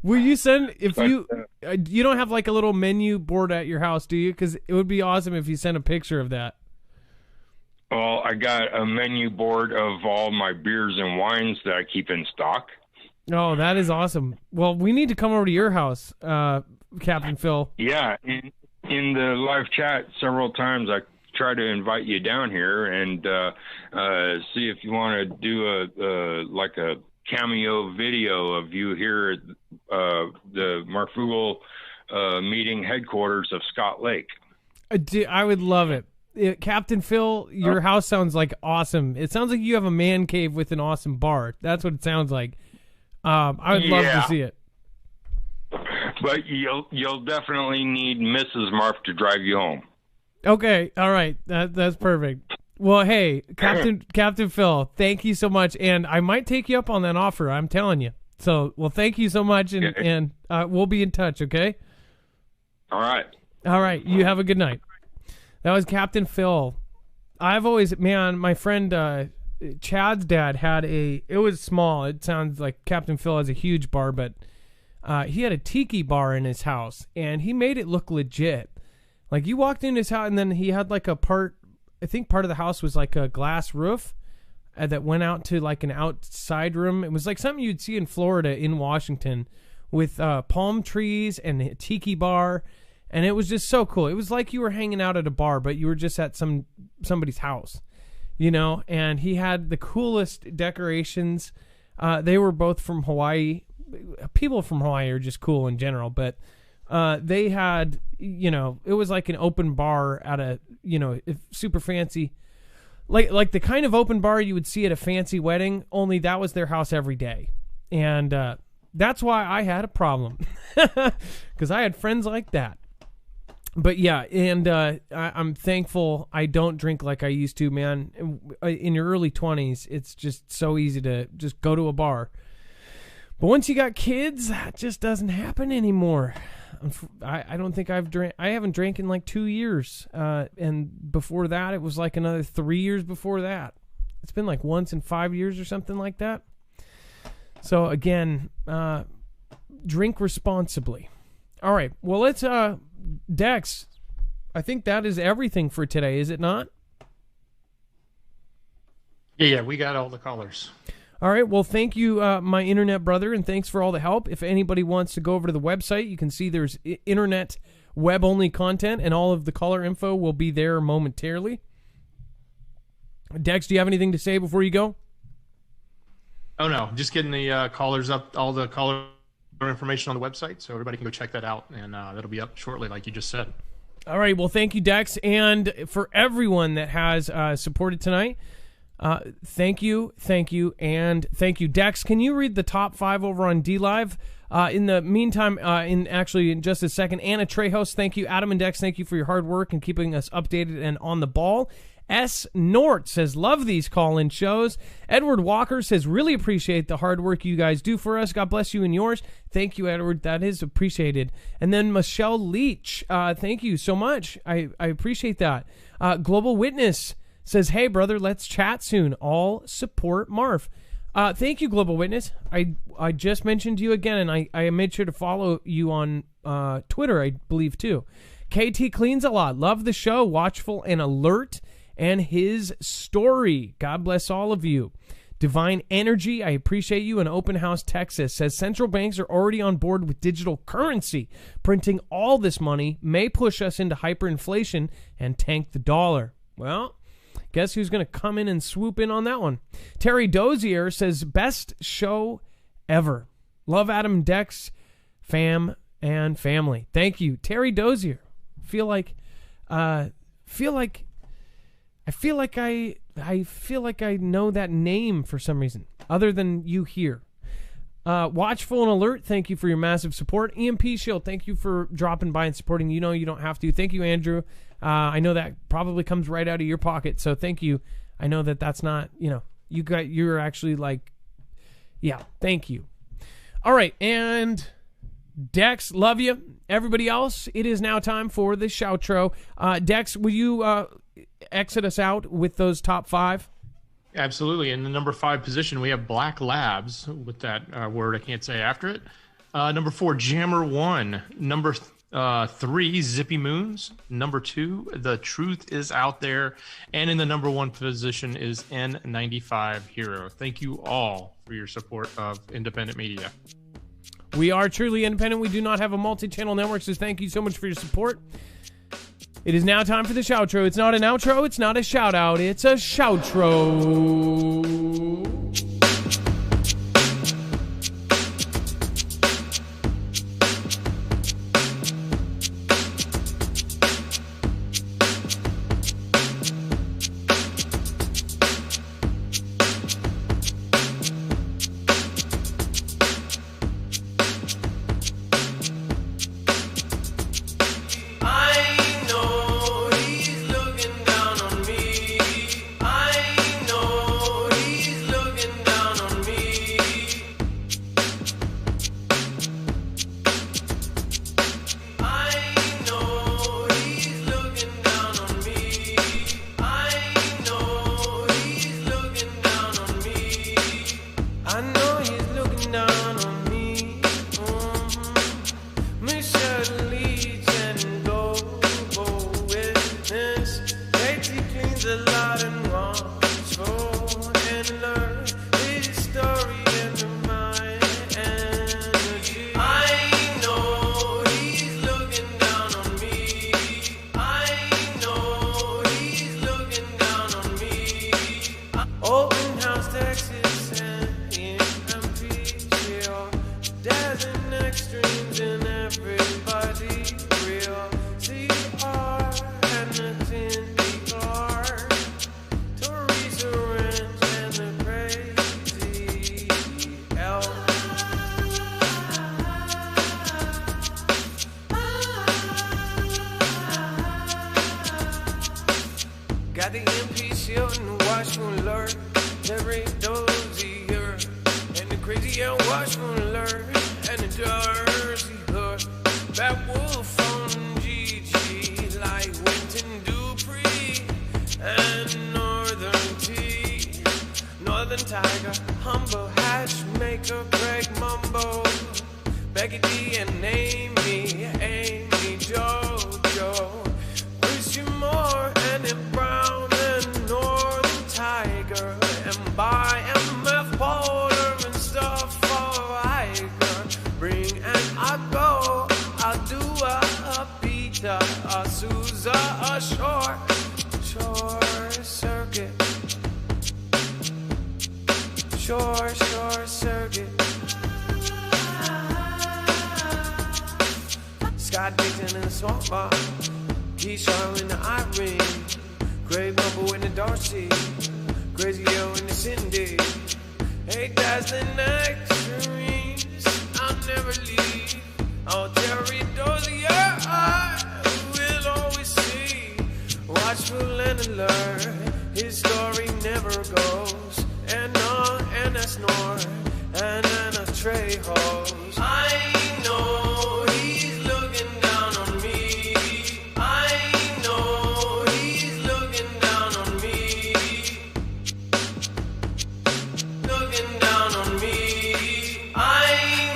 Will you send, you don't have like a little menu board at your house, do you? Because it would be awesome if you sent a picture of that. Well, I got a menu board of all my beers and wines that I keep in stock. Oh, that is awesome. Well, we need to come over to your house, Captain Phil. Yeah, in the live chat several times I try to invite you down here and see if you want to do a cameo video of you here at the Marfugo meeting headquarters of Scott Lake. I would love it. Captain Phil, your house sounds like awesome. It sounds like you have a man cave with an awesome bar. That's what it sounds like. I would love to see it. But you'll definitely need Mrs. Marf to drive you home. Okay, all right, that's perfect. Well, hey, Captain Phil, thank you so much, and I might take you up on that offer. I'm telling you. So, well, thank you so much, and we'll be in touch. Okay. All right. All right. You have a good night. That was Captain Phil. I've always, my friend Chad's dad had it was small. It sounds like Captain Phil has a huge bar, but he had a tiki bar in his house, and he made it look legit. Like, you walked into his house, and then he had like I think part of the house was like a glass roof that went out to like an outside room. It was like something you'd see in Florida, in Washington, with palm trees and a tiki bar. And it was just so cool. It was like you were hanging out at a bar, but you were just at somebody's house, you know. And he had the coolest decorations. They were both from Hawaii. People from Hawaii are just cool in general, but they had, it was like an open bar at a, super fancy, like the kind of open bar you would see at a fancy wedding. Only that was their house every day, and that's why I had a problem, because I had friends like that. But yeah, and I'm thankful I don't drink like I used to, man. In your early 20s, it's just so easy to just go to a bar. But once you got kids, that just doesn't happen anymore. I don't think I haven't drank in like 2 years. And before that, it was like another 3 years before that. It's been like once in 5 years or something like that. So again, drink responsibly. All right. Well, let's... Dex, I think that is everything for today, is it not? Yeah, we got all the callers. All right, well, thank you, my internet brother, and thanks for all the help. If anybody wants to go over to the website, you can see there's internet web-only content, and all of the caller info will be there momentarily. Dex, do you have anything to say before you go? Oh, no, just getting the callers up, all the callers more information on the website, so everybody can go check that out, and that'll be up shortly, like you just said. All right. Well, thank you, Dex, and for everyone that has supported tonight. Thank you, and thank you, Dex. Can you read the top 5 over on DLive? In the meantime, in just a second, Anna Trejos, thank you. Adam and Dex, thank you for your hard work and keeping us updated and on the ball. S. Nort says, love these call-in shows. Edward Walker says, really appreciate the hard work you guys do for us. God bless you and yours. Thank you, Edward. That is appreciated. And then Michelle Leach, thank you so much. I appreciate that. Global Witness says, hey, brother, let's chat soon. All support Marv. Thank you, Global Witness. I just mentioned you again, and I made sure to follow you on Twitter, I believe, too. KT Cleans a lot. Love the show. Watchful and alert. And his story. God bless all of you. Divine Energy, I appreciate you. And Open House Texas says central banks are already on board with digital currency. Printing all this money may push us into hyperinflation and tank the dollar. Well, guess who's going to come in and swoop in on that one? Terry Dozier says, best show ever. Love Adam and Dex, fam and family. Thank you, Terry Dozier. I feel like I know that name for some reason, other than you here. Watchful and alert, thank you for your massive support. EMP Shield, thank you for dropping by and supporting. You know you don't have to. Thank you, Andrew. I know that probably comes right out of your pocket, so thank you. I know that's not, you're actually like, yeah, thank you. All right, and Dex, love you. Everybody else, it is now time for the shoutro. Dex, will you exit us out with those top 5? Absolutely. In the number 5 position, we have Black Labs with that word I can't say after it. Number 4, Jammer 1. Number 3, Zippy Moons. Number 2, The Truth Is Out There. And in the number 1 position is N95 Hero. Thank you all for your support of independent media. We are truly independent. We do not have a multi-channel network, so thank you so much for your support. It is now time for the shoutro. It's not an outro. It's not a shout-out. It's a shoutro. Got the MP shield and the watchful alert. Every dozy here. And the crazy and watchful alert. And the Jersey hood. Bad wolf on GG. Like Winton Dupree. And Northern Tea. Northern Tiger. Humble Hash Maker. Greg Mumbo. Becky D and Amy. Amy JoJo. Christian Moore and then Brown and Northern Tiger. And by MF Porter and stuff for Iger. Bring and I go. I'll do a Peter, a Sousa, a short circuit. Short circuit. Scott Dixon in the swamp bar, Keyshawn in the Irene, Craig Bubble in the Darcy, Crazy Yo in the Cindy. Hey, that's the nectarines, I'll never leave. Oh, Terry Dozier, I will always see. Watchful and alert, his story never goes. And a snore, and a tray hose. I know he's looking down on me. I know he's looking down on me. Looking down on me. I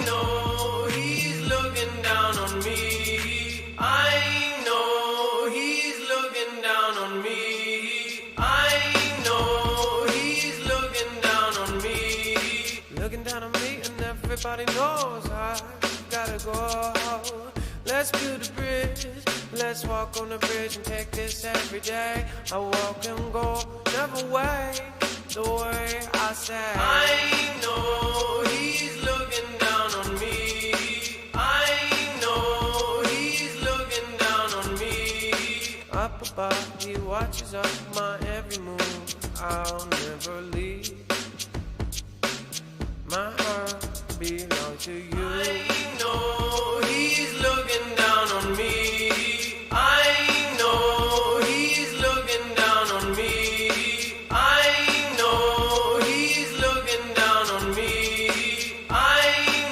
know he's looking down on me. I know he's looking down on me. I know he's looking down on me. Looking down on me, and everybody knows I gotta go. Let's build a bridge. Let's walk on the bridge and take this every day. I walk and go, never wait the way I say. I know he's looking down on me. I know he's looking down on me. Up above, he watches up my every move. I'll never leave. My heart belongs to you. I know he's looking down on me. I know he's looking down on me. I know he's looking down on me. I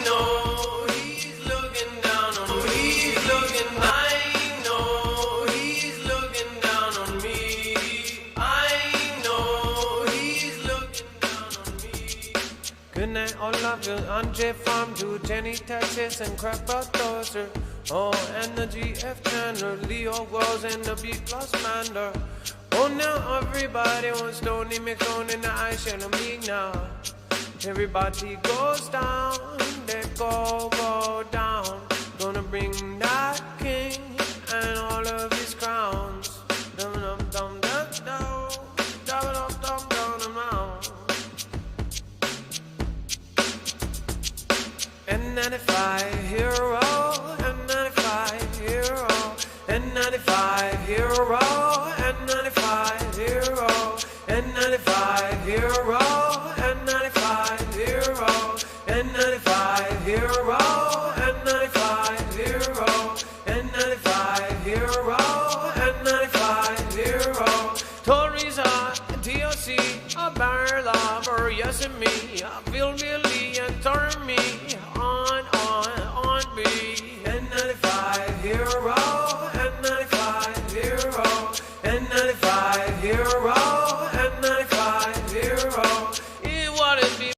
know he's looking down on me. He's looking. I know he's looking down on me. I know he's looking down on me. Good night, all of you. Andre Farm to Jenny, Texas, and Crackpot Toaster. Oh, and the GF Tanner, Leo Rose, and the B Plus Mander. Oh, now everybody wants Tony McCone in the ice and me now. Everybody goes down, they go down. Gonna bring that king and all of his crowns. Dum dum dum dum dum, dum dum dum dum dum. N95 hero, N95 hero, N95 hero, N95 hero, N95 hero, N95 hero, N95 hero,